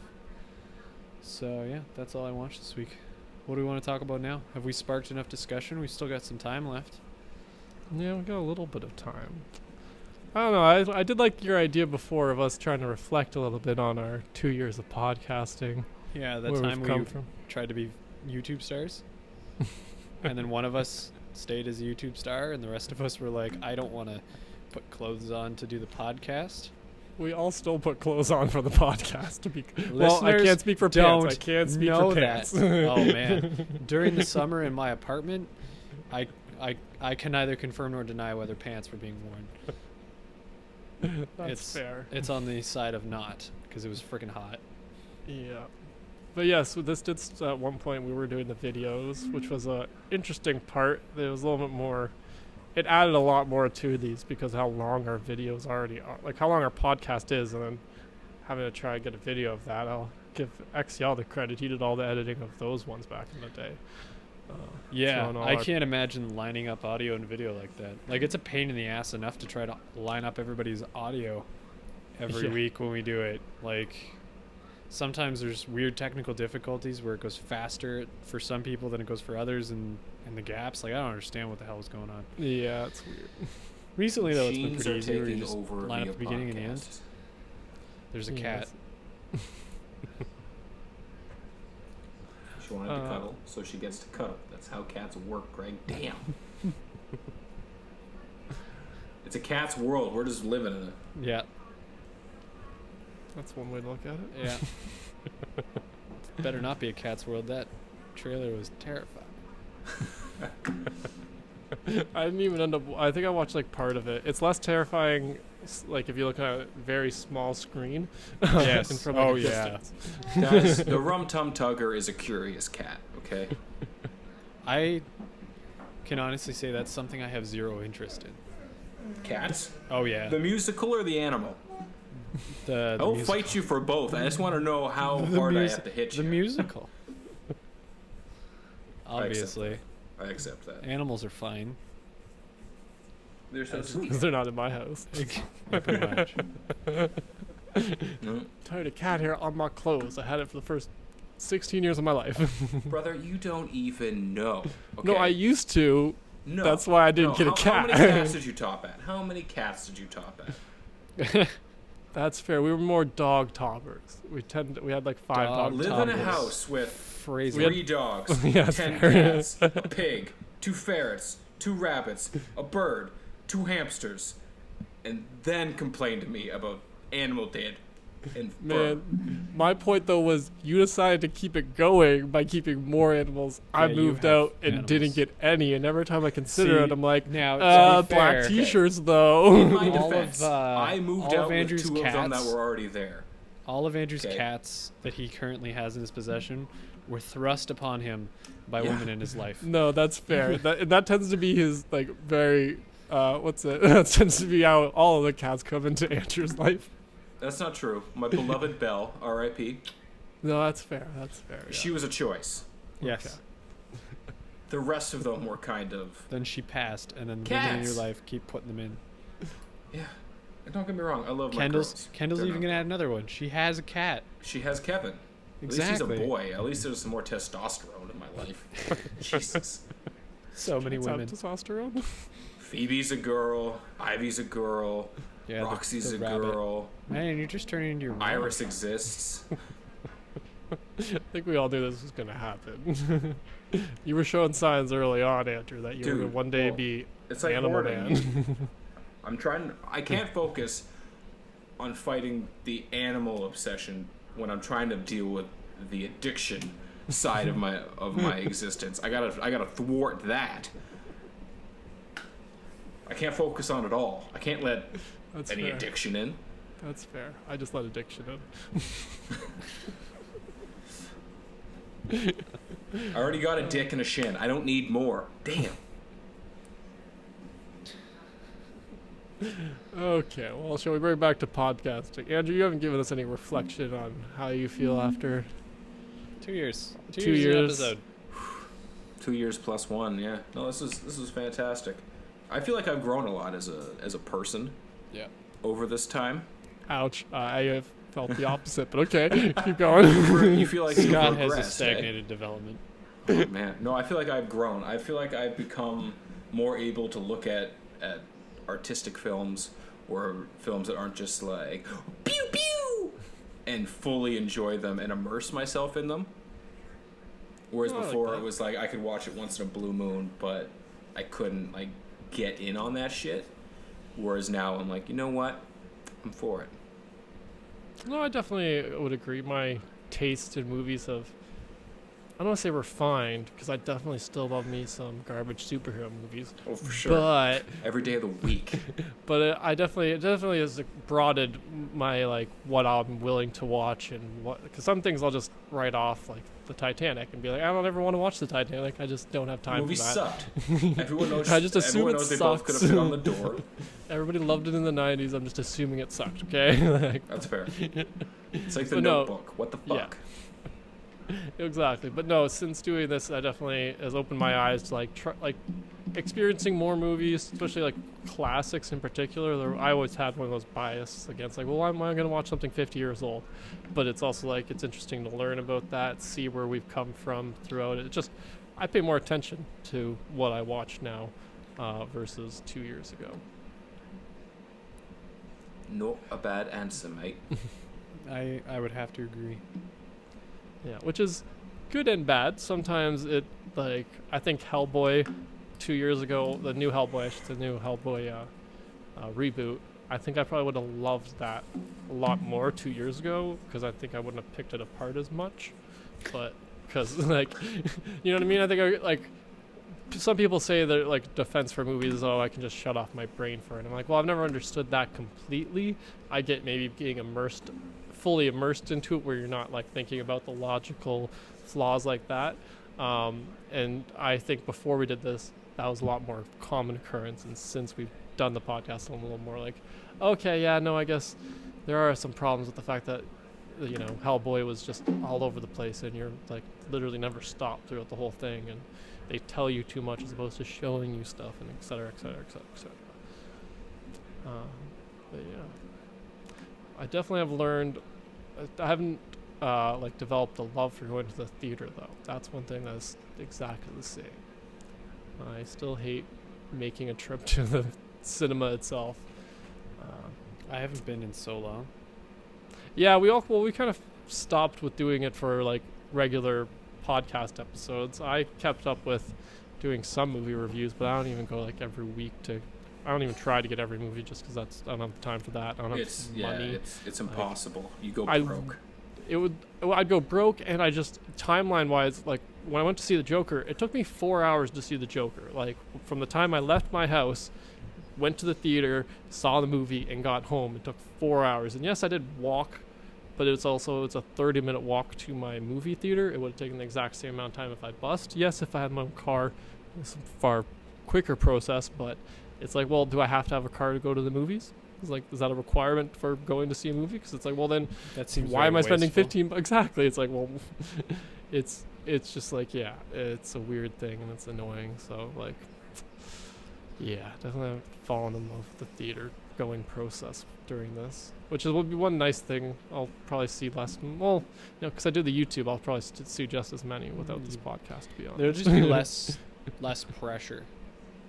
So yeah, that's all I watched this week. What do we want to talk about now? Have we sparked enough discussion? We've still got some time left. Yeah, we got a little bit of time. I don't know. I did like your idea before of us trying to reflect a little bit on our 2 years of podcasting. Yeah, that time we tried to be YouTube stars. And then one of us stayed as a YouTube star, and the rest of us were like, I don't want to put clothes on to do the podcast. We all still put clothes on for the podcast. Well, I can't speak for pants. I can't speak for pants. Oh, man. During the summer in my apartment, I can neither confirm nor deny whether pants were being worn. That's fair. It's on the side of not, because it was freaking hot. Yeah. But yes, this did at one point we were doing the videos, which was a interesting part. There was a little bit more. It added a lot more to these because of how long our videos already are, like how long our podcast is, and then having to try and get a video of that. I'll give XCL the credit. He did all the editing of those ones back in the day. Yeah, I can't imagine lining up audio and video like that. Like, it's a pain in the ass enough to try to line up everybody's audio every week when we do it. Like, sometimes there's weird technical difficulties where it goes faster for some people than it goes for others, and the gaps. Like, I don't understand what the hell is going on. Yeah, it's weird. Recently, though, it's been Machines pretty are easy where you taking just over line up via the beginning and the end. podcasts. There's a cat. She wanted to cuddle, so she gets to cuddle. That's how cats work, Greg. Damn. It's a cat's world. We're just living in it. Yeah. That's one way to look at it. Yeah. Better not be a cat's world. That trailer was terrifying. I didn't even end up. I think I watched like part of it. It's less terrifying, like if you look at a very small screen. Yes. And from, like, oh a yeah. distance. Guys, the Rum Tum Tugger is a curious cat, okay? I can honestly say that's something I have zero interest in. Cats? Oh yeah. The musical or the animal? The I will musical. fight you for both. I just want to know how hard I have to hit you. The musical. Obviously. I accept that. Animals are fine. They're so sweet. Because they're not in my house. Yeah, pretty much. No. Tired of cat hair on my clothes. I had it for the first 16 years of my life. Brother, you don't even know. Okay? No, I used to. No. That's why I didn't get a cat. How many cats did you top at? How many cats did you top at? That's fair. We were more dog toppers. We had like 5 Dog dogs. Live in a toppers. house with Phrasing. 3 dogs, Yeah, 10 fair. cats, a pig, 2 ferrets, 2 rabbits, a bird, 2 hamsters, and then complain to me about animal dead and fur. Man, my point though was you decided to keep it going by keeping more animals. I Yeah, you moved have out and animals. didn't get any, and every time I consider See, it, I'm like, now, to be black fair- t-shirts In though. my All defense, of, I moved all out of with Andrew's 2 of them that cats- were already there. All of Andrew's Okay. cats that he currently has in his possession were thrust upon him by Yeah. women in his life. No, that's fair. that tends to be his like very what's it? That tends to be how all of the cats come into Andrew's life. That's not true. My beloved Belle, R.I.P. No, that's fair. That's fair. Yeah. She was a choice. Yes. Okay. The rest of them were kind of... Then she passed, and then women in your Cats. life keep putting them in. Yeah. Don't get me wrong. I love my Kendall's girls. Kendall's They're even not- gonna add another one. She has a cat. She has Kevin. Exactly. At least he's a boy. At least there's some more testosterone in my life. Jesus. So many Cats have women. testosterone. Phoebe's a girl. Ivy's a girl. Yeah, Roxy's the a rabbit. girl. Man, you're just turning into your mom. Iris exists. I think we all knew this was gonna happen. You were showing signs early on, Andrew, that you were Dude, gonna one day well, be It's like Animal hoarding. Man. I'm trying. I can't focus on fighting the animal obsession when I'm trying to deal with the addiction side of my existence. I gotta thwart that. I can't focus on it all. I can't let That's any fair. addiction in. That's fair. I just let addiction in. I already got a dick and a shin. I don't need more. Damn. Okay, well, shall we bring it back to podcasting? Andrew, you haven't given us any reflection on how you feel after 2 years. 2 an years. episode. 2 years plus 1. Yeah. No, this is fantastic. I feel like I've grown a lot as a person Yeah. over this time. Ouch. I have felt the opposite, but okay, keep going. You feel like you've Scott has a progressed, eh? stagnated development. Oh, man. No, I feel like I've grown. I feel like I've become more able to look at artistic films or films that aren't just like pew pew and fully enjoy them and immerse myself in them. Whereas Oh, I like before that. it was like I could watch it once in a blue moon, but I couldn't like get in on that shit. Whereas now I'm like, you know what? I'm for it. No, I definitely would agree. My taste in movies have, I don't want to say refined, because I definitely still love me some garbage superhero movies. Oh, for sure. But Every day of the week. it definitely has broadened my like what I'm willing to watch and what, because some things I'll just write off, like the Titanic, and be like, I don't ever want to watch the Titanic. I just don't have time Movie for that. sucked. Everyone knows. I just assume everyone it knows they both could have sucks. been on the door. Everybody loved it in the 90s. I'm just assuming it sucked. Okay. Like, That's fair. It's like the But no, Notebook. What the yeah. fuck? Exactly. But no, since doing this, I definitely has opened my eyes to like experiencing more movies, especially like classics in particular. I always had one of those bias against like, well, why am I going to watch something 50 years old? But it's also like it's interesting to learn about that, see where we've come from throughout it. Just I pay more attention to what I watch now versus 2 years ago. Not a bad answer, mate. I would have to agree. Yeah, which is good and bad. Sometimes it, like, I think Hellboy 2 years ago, the new Hellboy, the new Hellboy reboot, I think I probably would have loved that a lot more 2 years ago, because I think I wouldn't have picked it apart as much. But, because, like, you know what I mean? I think, like, some people say that, like, defense for movies is, oh, I can just shut off my brain for it. I'm like, well, I've never understood that completely. I get maybe being fully immersed into it where you're not like thinking about the logical flaws like that, and I think before we did this that was a lot more common occurrence, and since we've done the podcast I'm a little more like, okay, yeah, no, I guess there are some problems with the fact that, you know, Hellboy was just all over the place and you're like literally never stopped throughout the whole thing, and they tell you too much as opposed to showing you stuff, and et cetera, et cetera, et cetera, et cetera. But yeah, I definitely have learned. I haven't like developed a love for going to the theater though. That's one thing that's exactly the same. I still hate making a trip to the cinema itself. I haven't been in so long. Yeah, we kind of stopped with doing it for like regular podcast episodes. I kept up with doing some movie reviews, but I don't even go like every week I don't even try to get every movie just because I don't have time for that. I don't have money. It's impossible. You go broke. I'd go broke, and I just, timeline-wise, like, when I went to see the Joker, it took me 4 hours to see the Joker. Like, from the time I left my house, went to the theater, saw the movie, and got home, it took 4 hours. And yes, I did walk, but it's a 30-minute walk to my movie theater. It would have taken the exact same amount of time if I bussed. Yes, if I had my own car, it's a far quicker process, but it's like, well, do I have to have a car to go to the movies? It's like, is that a requirement for going to see a movie? Because it's like, well, then that seems why am I spending wasteful. exactly? It's like, well, it's just like, yeah, it's a weird thing and it's annoying. So like, yeah, definitely fallen in love with the theater going process during this, which would be one nice thing. I'll probably see less. Well, you know, because I do the YouTube, I'll probably see just as many without this podcast, to be honest. There'll just be less pressure.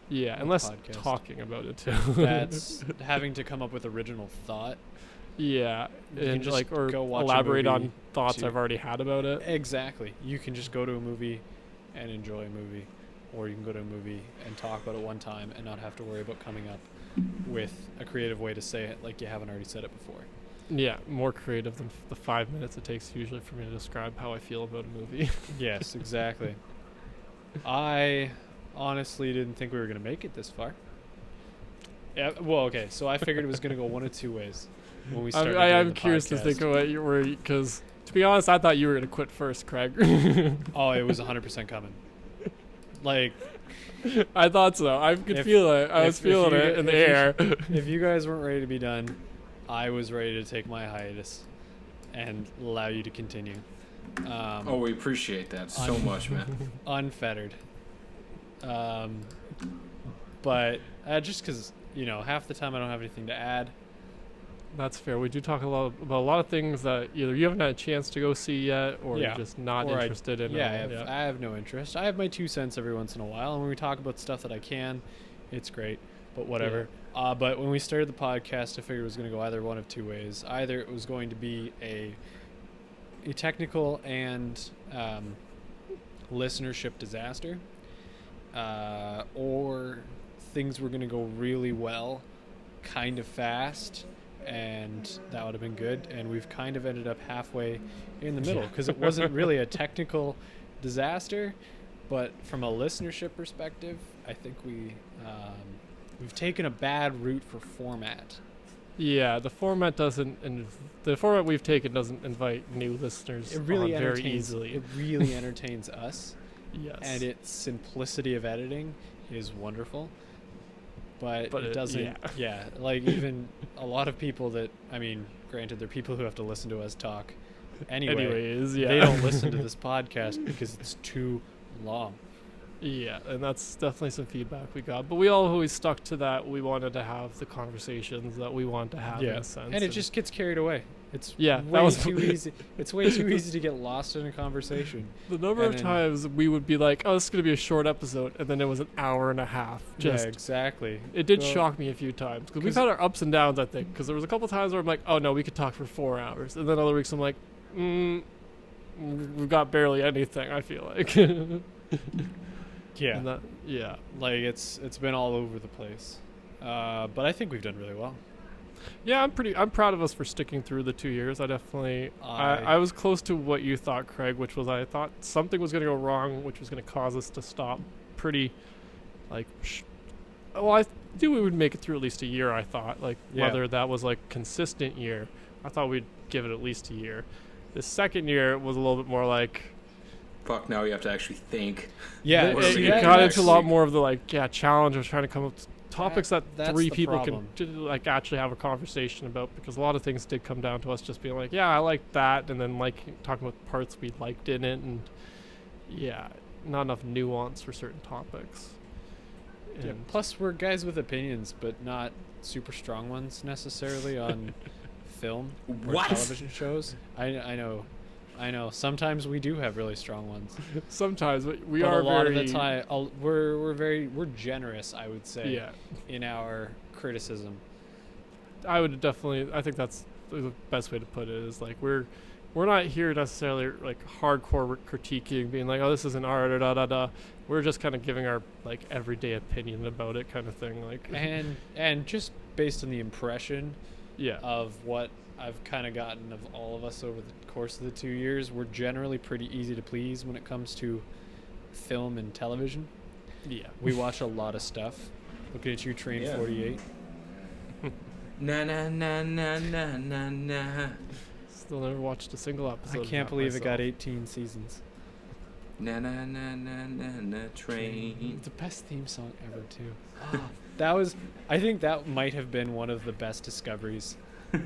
Yeah, and less podcast. Talking about it too. That's having to come up with original thought. Yeah, and just like, or go watch elaborate on thoughts I've already had about it. Exactly. You can just go to a movie and enjoy a movie, or you can go to a movie and talk about it one time and not have to worry about coming up with a creative way to say it like you haven't already said it before. Yeah, more creative than the 5 minutes it takes usually for me to describe how I feel about a movie. Yes, exactly. I honestly didn't think we were going to make it this far. Yeah, well, okay, so I figured it was going to go one of two ways when we started I'm the curious to podcast. think of what you were, because to be honest, I thought you were going to quit first, Craig. Oh, it was 100% coming. Like, I thought so. I could feel it. I was feeling it in the air. If you guys weren't ready to be done, I was ready to take my hiatus and allow you to continue. We appreciate that so much, man. Unfettered. But just because, you know, half the time I don't have anything to add. That's fair. We do talk about a lot of things that either you haven't had a chance to go see yet, or Yeah. you're just not Or interested in. I have no interest. I have my 2 cents every once in a while, and when we talk about stuff that I can, it's great. But whatever. But when we started the podcast, I figured it was going to go either one of two ways. Either it was going to be a technical and listenership disaster, or things were going to go really well kind of fast, and that would have been good. And we've kind of ended up halfway in the middle, because it wasn't really a technical disaster, but from a listenership perspective, I think we've taken a bad route for format. Yeah, the format we've taken doesn't invite new listeners It really on very entertains. easily. It really entertains us. Yes. And its simplicity of editing is wonderful. But it doesn't. Yeah, like even a lot of people that, I mean, granted, they're people who have to listen to us talk Anyways, yeah. They don't listen to this podcast because it's too long. Yeah, and that's definitely some feedback we got. But we all always stuck to that. We wanted to have the conversations that we wanted to have in a sense. And it just gets carried away. It's that way was too easy. It's way too easy to get lost in a conversation. The number of times we would be like, oh, this is going to be a short episode, and then it was an hour and a half. Yeah, exactly. It did shock me a few times, because we've had our ups and downs, I think, because there was a couple times where I'm like, oh, no, we could talk for 4 hours. And then other weeks I'm like, we've got barely anything, I feel like. Yeah. Yeah. Like, it's been all over the place. But I think we've done really well. Yeah, I'm proud of us for sticking through the 2 years. I definitely I was close to what you thought, Craig, which was I thought something was going to go wrong, which was going to cause us to stop pretty like well, I knew we would make it through at least a year, I thought. Like whether that was like consistent year, I thought we'd give it at least a year. The second year was a little bit more like fuck, now we have to actually think. Yeah, it got into a lot more of the challenge of trying to come up with topics that three people can like actually have a conversation about, because a lot of things did come down to us just being like, yeah, I like that, and then like talking about parts we liked in it, and not enough nuance for certain topics. Yeah, plus we're guys with opinions, but not super strong ones necessarily on film or television shows. I know. Sometimes we do have really strong ones. Sometimes we are. A lot of the time, we're generous, I would say. Yeah. In our criticism. I think that's the best way to put it. Is like we're not here necessarily like hardcore critiquing, being like, oh, this isn't art or da da da. We're just kind of giving our like everyday opinion about it, kind of thing. Like and just based on the impression. Yeah. Of what I've kind of gotten of all of us over the course of the 2 years, we're generally pretty easy to please when it comes to film and television. Yeah. We watch a lot of stuff. Looking at you, Train 48. Na na na na na na na. Still never watched a single episode. I can't believe it got 18 seasons. Na na na na na na train. The best theme song ever too. I think that might have been one of the best discoveries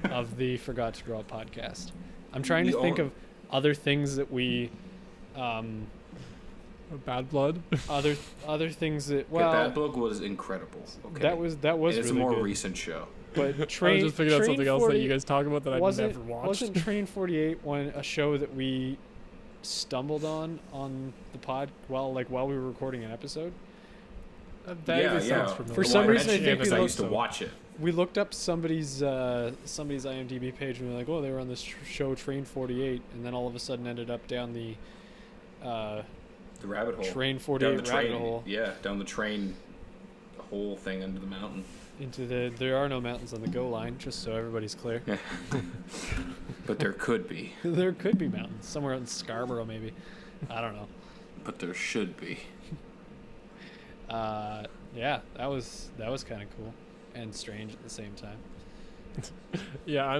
of the Forgot to Draw podcast. I'm trying to think of other things that we Bad Blood. Other things that Bad Blood was incredible. Okay. That was it's really a more good. recent show. But I was just figuring out something else that you guys talk about that I've never watched. Wasn't Train 48 a show that we stumbled on the pod while we were recording an episode? For some reason, I think I used to watch it. We looked up somebody's IMDb page and we were like, oh, they were on this show Train 48, and then all of a sudden ended up down the rabbit hole. Train 48 rabbit hole. Yeah, down the train, the whole thing under the mountain. There are no mountains on the go line, just so everybody's clear. But there could be. There could be mountains somewhere out in Scarborough, maybe. I don't know. But there should be. Yeah, that was kind of cool and strange at the same time. Yeah,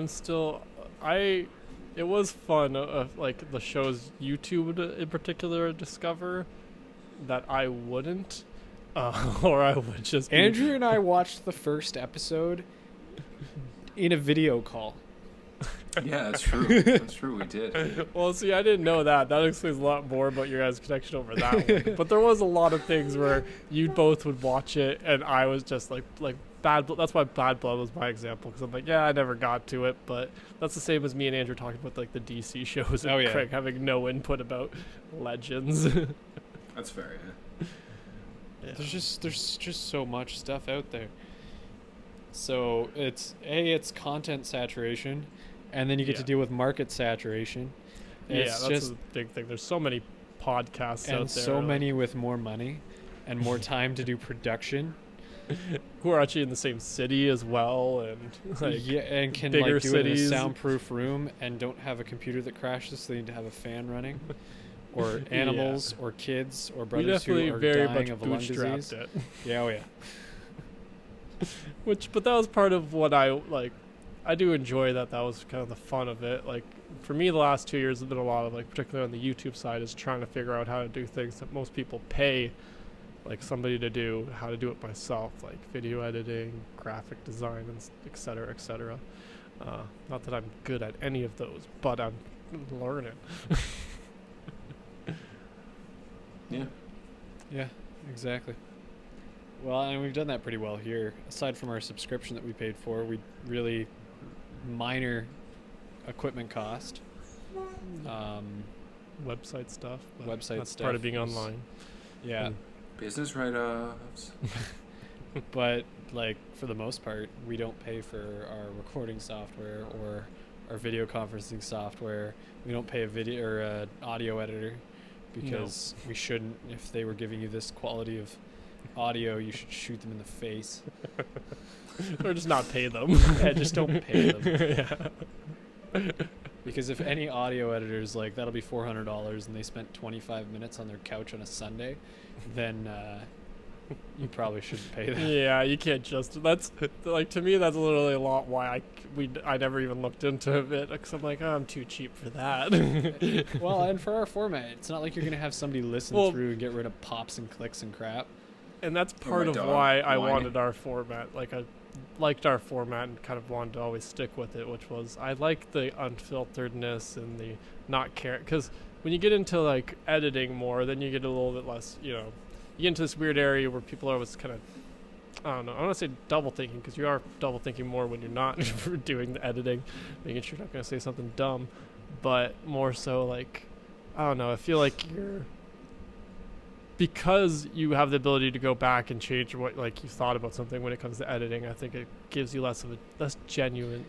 it was fun, like the shows YouTube in particular discover that I wouldn't, or I would just. Andrew and I watched the first episode in a video call. Yeah, that's true. That's true, we did. Well, see, I didn't know that. That explains a lot more about your guys' connection over that one. But there was a lot of things where you both would watch it, and I was just like Bad Blood. That's why Bad Blood was my example, because I'm like, yeah, I never got to it. But that's the same as me and Andrew talking about like the DC shows and Craig having no input about Legends. That's fair, yeah. There's just so much stuff out there. So it's content saturation. And then you get to deal with market saturation. That's just a big thing. There's so many podcasts out there. And so many with more money and more time to do production. Who are actually in the same city as well. And and can do it in a soundproof room and don't have a computer that crashes, so they need to have a fan running. Or animals or kids or brothers who are dying of a lung disease. Yeah. But that was part of what I like. I do enjoy that was kind of the fun of it. Like, for me, the last 2 years have been a lot of, like, particularly on the YouTube side, is trying to figure out how to do things that most people pay, like, somebody to do, how to do it myself, like video editing, graphic design, and et cetera, et cetera. Not that I'm good at any of those, but I'm learn it. Yeah, exactly. Well, and we've done that pretty well here. Aside from our subscription that we paid for, we really minor equipment cost. Website stuff. That's part of being online. Yeah. Business write-offs. But like for the most part, we don't pay for our recording software or our video conferencing software. We don't pay a video or an audio editor because we shouldn't. If they were giving you this quality of audio, you should shoot them in the face. Or just not pay them. Yeah, just don't pay them. Yeah. Because if any audio editors like that'll be $400 and they spent 25 minutes on their couch on a Sunday, then you probably shouldn't pay them. Yeah, you can't just. That's like, to me, that's literally a lot why I never even looked into it, because I'm like, oh, I'm too cheap for that. Well, and for our format, it's not like you're gonna have somebody listen through and get rid of pops and clicks and crap. And that's part of why I wanted our format. Like, I liked our format and kind of wanted to always stick with it, which was I like the unfilteredness and the not care. Because when you get into like editing more, then you get a little bit less, you get into this weird area where people are always kind of, I don't know, I want to say double thinking, because you are double thinking more when you're not doing the editing, making sure you're not going to say something dumb, but more so like, I don't know, I feel like because you have the ability to go back and change what like you thought about something when it comes to editing, I think it gives you less genuine,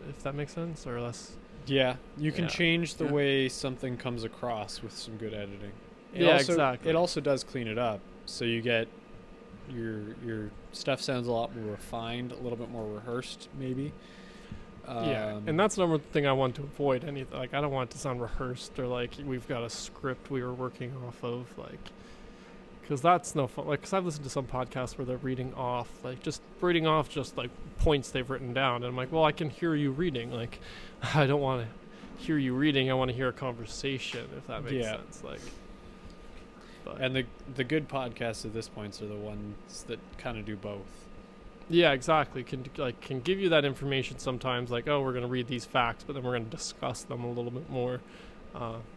if that makes sense, or less. Yeah, you can change the way something comes across with some good editing. Exactly. It also does clean it up, so you get your stuff sounds a lot more refined, a little bit more rehearsed, maybe. And that's the number one thing I want to avoid. Anything like I don't want it to sound rehearsed or like we've got a script we were working off of, like. Because that's no fun. Like, because I've listened to some podcasts where they're reading off like points they've written down, and I'm like, well, I can hear you reading. Like, I don't want to hear you reading. I want to hear a conversation, if that makes sense. Like, and the good podcasts at this point are the ones that kind of do both. Yeah, exactly. Can give you that information sometimes. Like, oh, we're going to read these facts, but then we're going to discuss them a little bit more.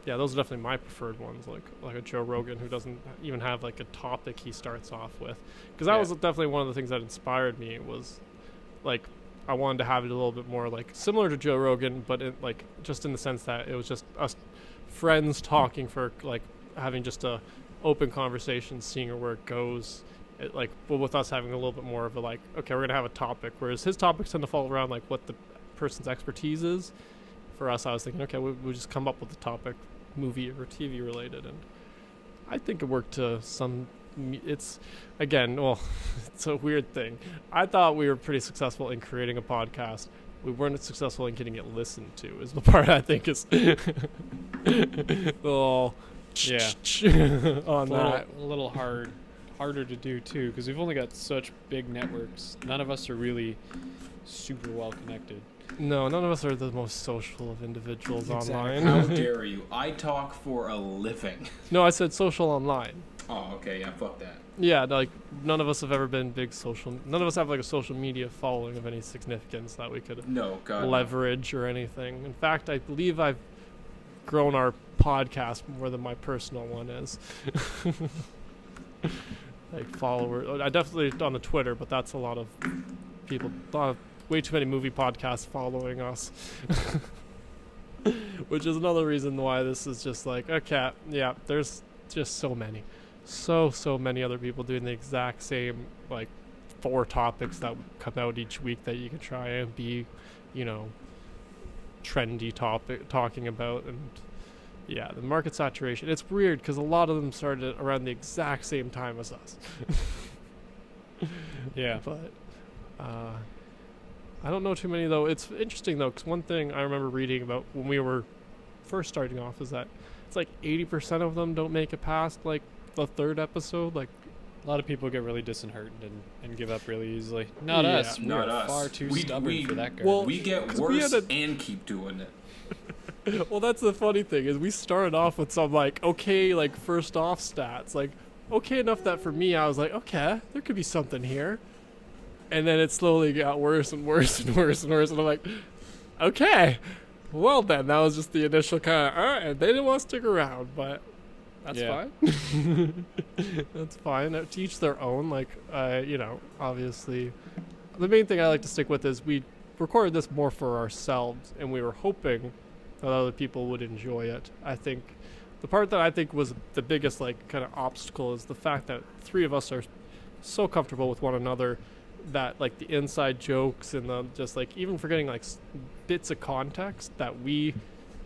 Those are definitely my preferred ones, like a Joe Rogan, who doesn't even have like a topic he starts off with, because that was definitely one of the things that inspired me. Was like I wanted to have it a little bit more like similar to Joe Rogan, but like just in the sense that it was just us friends talking for like having just a open conversation, seeing where it goes. But with us having a little bit more of a like, okay, we're gonna have a topic, whereas his topics tend to fall around like what the person's expertise is. For us, I was thinking, okay, we'll just come up with a topic, movie or TV related, and I think it worked to some. It's it's a weird thing. I thought we were pretty successful in creating a podcast. We weren't successful in getting it listened to. Is the part I think is on that. A little harder to do too, because we've only got such big networks. None of us are really super well connected. No, none of us are the most social of individuals online. How dare you? I talk for a living. No, I said social online. Oh, okay, yeah, fuck that. Yeah, like none of us have ever been big social. None of us have like a social media following of any significance that we could leverage or anything. In fact, I believe I've grown our podcast more than my personal one is. Like followers, I definitely on the Twitter, but that's a lot of people. Way too many movie podcasts following us. Which is another reason why this is just like, okay, yeah, there's just so many other people doing the exact same, like, 4 topics that come out each week that you can try and be, trendy talking about. And yeah, the market saturation, it's weird because a lot of them started around the exact same time as us. Yeah. But, I don't know too many, though. It's interesting, though, because one thing I remember reading about when we were first starting off is that it's like 80% of them don't make it past, like, the 3rd episode. Like, a lot of people get really disheartened and give up really easily. Not us. Not We're us. far too stubborn for that garbage. Well, we get worse and keep doing it. Well, that's the funny thing, is we started off with some, like, okay, like, first off stats. Like, okay enough that for me, I was like, okay, there could be something here. And then it slowly got worse and worse and worse and worse. And I'm like, okay, Well, then that was just the initial kind of. All right, they didn't want to stick around, but that's fine. That's fine. To each their own. Like, obviously, the main thing I like to stick with is we recorded this more for ourselves, and we were hoping that other people would enjoy it. I think the part that I think was the biggest like kind of obstacle is the fact that three of us are so comfortable with one another that like the inside jokes and the just like even forgetting like bits of context that we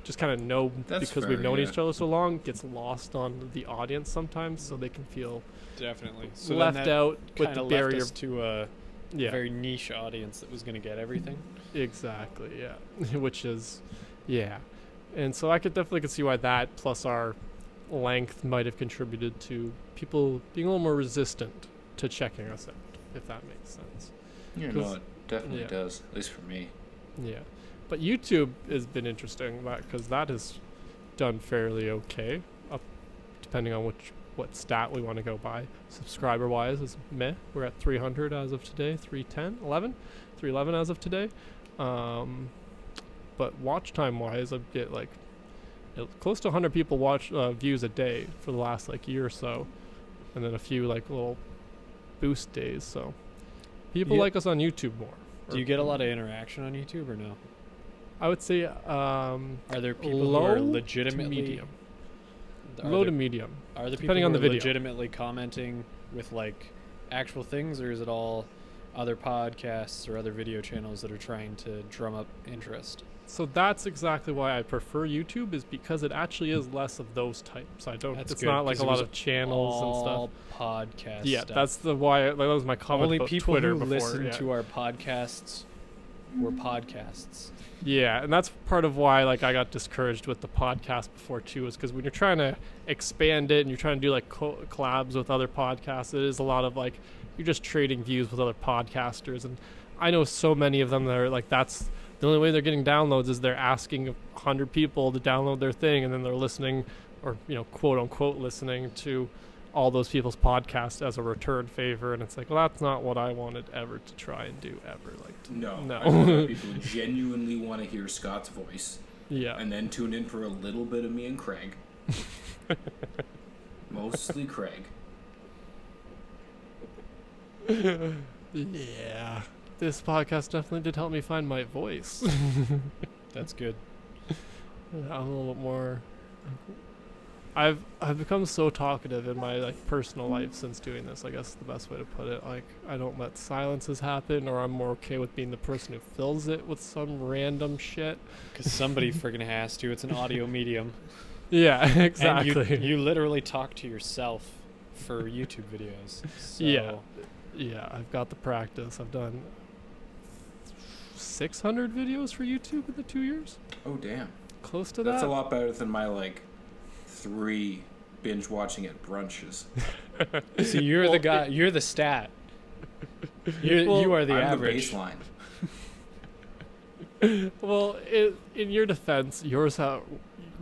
just kind of know because we've known each other so long gets lost on the audience sometimes, so they can feel definitely so left out with the barrier left us to a very niche audience that was going to get everything. Exactly, yeah. Which is, yeah. And so I could see why that plus our length might have contributed to people being a little more resistant to checking us out, if that makes sense. Yeah, no, it definitely does, at least for me. Yeah. But YouTube has been interesting because that has done fairly okay, depending on what stat we want to go by. Subscriber-wise is meh. We're at 300 as of today, 311 as of today. But watch time-wise, I get like close to 100 people views a day for the last like year or so, and then a few like little boost days. So people like us on YouTube more. Do you get a lot of interaction on YouTube or no? I would say are there people who are legitimately medium? Low to medium. Are there depending people on who the are video legitimately commenting with like actual things, or is it all other podcasts or other video channels that are trying to drum up interest? So that's exactly why I prefer YouTube, is because it actually is less of those types. It's not like a lot of channels and stuff. Podcast. Yeah, stuff. that's that was my comment Only about people Twitter who before. listen to our podcasts were podcasts. Yeah, and that's part of why like I got discouraged with the podcast before too, is because when you're trying to expand it and you're trying to do like collabs with other podcasts, it is a lot of like you're just trading views with other podcasters, and I know so many of them that are like that's the only way they're getting downloads is they're asking 100 people to download their thing, and then they're listening or quote unquote listening to all those people's podcasts as a return favor, and it's like, well, that's not what I wanted ever to try and do ever. Like, no. I know people genuinely want to hear Scott's voice, and then tune in for a little bit of me and Craig. Mostly Craig. Yeah, this podcast definitely did help me find my voice. That's good. I'm a little bit more. I've become so talkative in my like personal life since doing this. I guess is the best way to put it. Like I don't let silences happen, or I'm more okay with being the person who fills it with some random shit. Because somebody friggin' has to. It's an audio medium. Yeah, exactly. And you literally talk to yourself for YouTube videos. So. Yeah. I've got the practice. I've done 600 videos for YouTube in the 2 years. Oh damn! Close to that. That's a lot better than my like 3 binge watching at brunches. See, you're the guy. You're the stat. You are the I'm average. The baseline. Well, in your defense,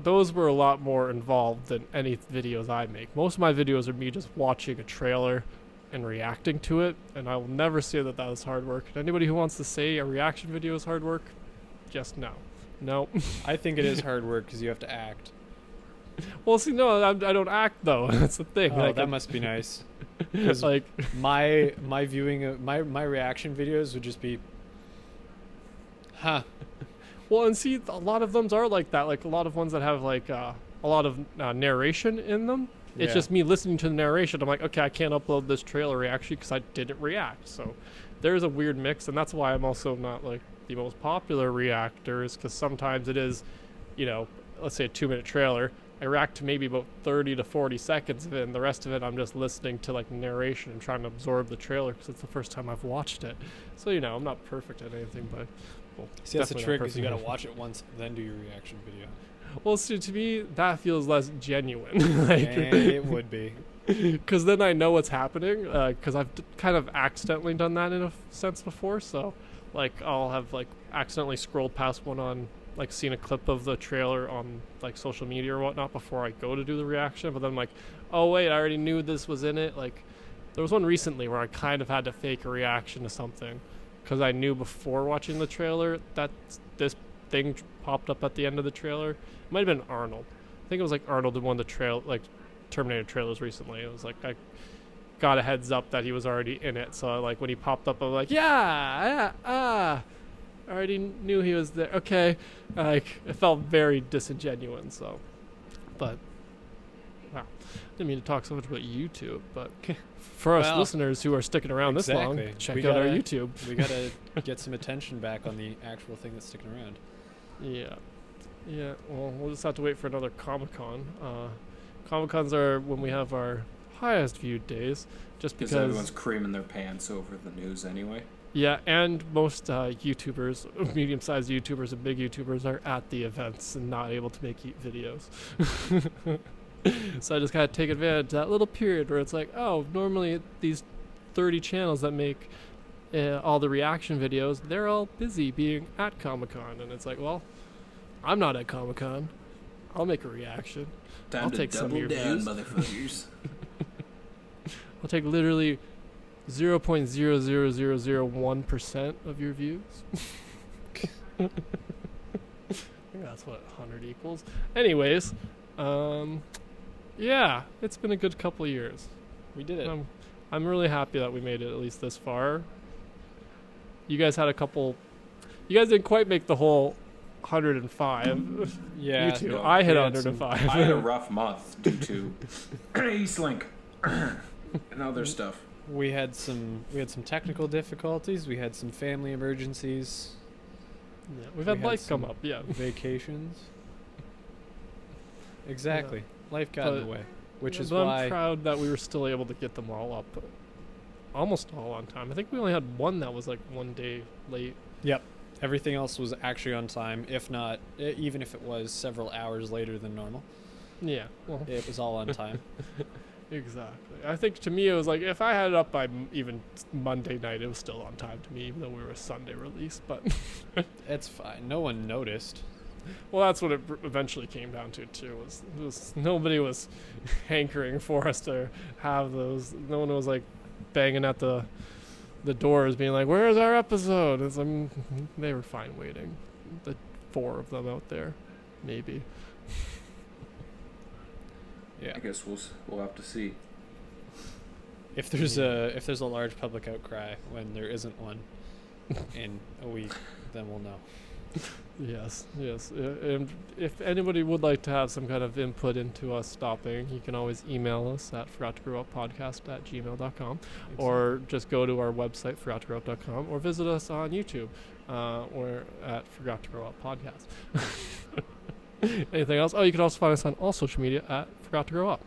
those were a lot more involved than any videos I make. Most of my videos are me just watching a trailer and reacting to it, and I will never say that was hard work. And anybody who wants to say a reaction video is hard work, just no. Nope. I think it is hard work because you have to act. Well, see, no, I don't act though. That's the thing. Oh, that must be nice. Like my viewing of my reaction videos would just be, huh. Well, and see, a lot of them are like that. Like a lot of ones that have like a lot of narration in them. It's just me listening to the narration. I'm like, okay, I can't upload this trailer reaction because I didn't react. So there's a weird mix, and that's why I'm also not like the most popular reactors, because sometimes it is, let's say a 2-minute trailer. I react to maybe about 30 to 40 seconds of it, and the rest of it I'm just listening to like narration and trying to absorb the trailer because it's the first time I've watched it. So I'm not perfect at anything, but see, that's the trick, is you got to watch it once, then do your reaction video. Well, see, to me that feels less genuine. Like, it would be, because then I know what's happening. Because I've kind of accidentally done that in a sense before. So, like, I'll have like accidentally scrolled past one on. Like seen a clip of the trailer on like social media or whatnot before I go to do the reaction, but then I'm like, oh wait, I already knew this was in it. Like there was one recently where I kind of had to fake a reaction to something because I knew before watching the trailer that this thing popped up at the end of the trailer. It might have been Arnold. I think it was like Arnold in one of the Terminator trailers recently. It was like I got a heads up that he was already in it. So like when he popped up, I was like, I already knew he was there. Okay, like it felt very disingenuous. So, but wow, didn't mean to talk so much about YouTube, but for us listeners who are sticking around this long, check out our YouTube. We gotta get some attention back on the actual thing that's sticking around. Yeah. Well, we'll just have to wait for another Comic-Con. Comic-Cons are when we have our highest viewed days, just because everyone's creaming their pants over the news anyway. Yeah, and most YouTubers, medium-sized YouTubers and big YouTubers are at the events and not able to make videos. So I just gotta take advantage of that little period where it's like, oh, normally these 30 channels that make all the reaction videos, they're all busy being at Comic-Con, and it's like, well, I'm not at Comic-Con. I'll make a reaction. I'll take some of your views. Motherfuckers. I'll take literally 0.00001% of your views. I think that's what 100 equals. Anyways, yeah, it's been a good couple of years. We did it. I'm really happy that we made it at least this far. You guys had a couple. You guys didn't quite make the whole 105. Yeah, you two. No, I hit 105. I had a rough month due to Eastlink and other stuff. We had some technical difficulties. We had some family emergencies. Yeah, we've had life come up. Yeah, vacations. Exactly. Yeah. Life got in the way, which is why I'm proud that we were still able to get them all up, almost all on time. I think we only had one that was like 1 day late. Yep. Everything else was actually on time, if not, even if it was several hours later than normal. Yeah. Well, it was all on time. Exactly. I think to me it was like if I had it up by even Monday night, it was still on time to me, even though we were a Sunday release. But it's fine. No one noticed. Well, that's what it eventually came down to too. Was nobody was hankering for us to have those. No one was like banging at the doors, being like, "Where's our episode?" It's they were fine waiting. The 4 of them out there, maybe. Yeah, I guess we'll have to see. If there's a large public outcry when there isn't one in a week, then we'll know. Yes. And if anybody would like to have some kind of input into us stopping, you can always email us at forgottogrowuppodcast@gmail.com, or just go to our website forgottogrowup.com, or visit us on YouTube. We're at Forgot to Grow Up Podcast. Anything else? Oh, you can also find us on all social media at Forgot to Grow Up.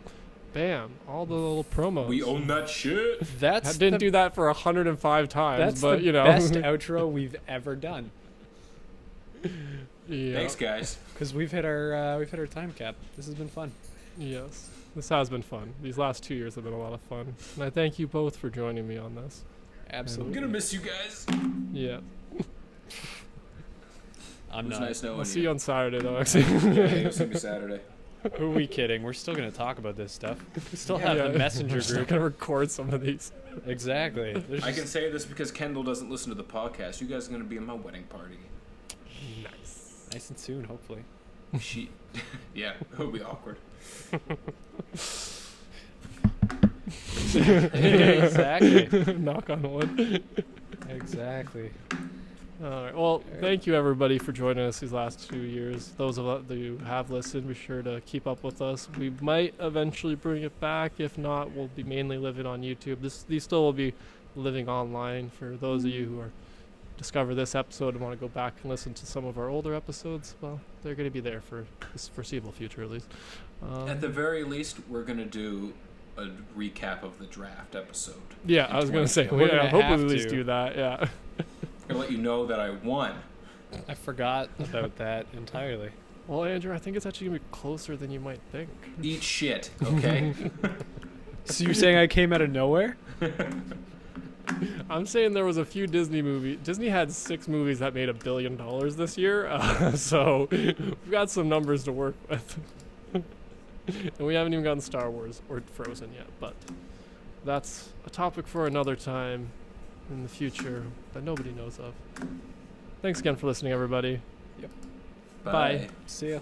Bam! All the little promos. We own that shit. I didn't do that for 105 times, but the best outro we've ever done. Yeah. Thanks, guys. Because we've hit our time cap. This has been fun. Yes, this has been fun. These last 2 years have been a lot of fun, and I thank you both for joining me on this. Absolutely. I'm gonna miss you guys. Yeah. It was nice knowing you. I'll see you on Saturday, though. Actually. Yeah, you'll see me Saturday. Who are we kidding? We're still gonna talk about this stuff. We still have the messenger We're group. still gonna record some of these. Exactly. I can say this because Kendall doesn't listen to the podcast. You guys are gonna be in my wedding party. Nice and soon, hopefully. Yeah, it'll be awkward. Exactly. Knock on wood. Exactly. All right. Well, thank you everybody for joining us these last 2 years. Those of us who have listened, be sure to keep up with us. We might eventually bring it back. If not, we'll be mainly living on YouTube. These still will be living online for those of you who are discover this episode and want to go back and listen to some of our older episodes. Well, they're going to be there for this foreseeable future, at least. At the very least, we're going to do a recap of the draft episode. Yeah, I was going to say, I hope we at least do that, yeah. I'm going to let you know that I won. I forgot about that entirely. Well, Andrew, I think it's actually going to be closer than you might think. Eat shit, okay? So you're saying I came out of nowhere? I'm saying there was a few Disney movies. Disney had 6 movies that made $1 billion this year, so we've got some numbers to work with. And we haven't even gotten Star Wars or Frozen yet, but that's a topic for another time in the future that nobody knows of. Thanks again for listening, everybody. Yep. Bye. See ya.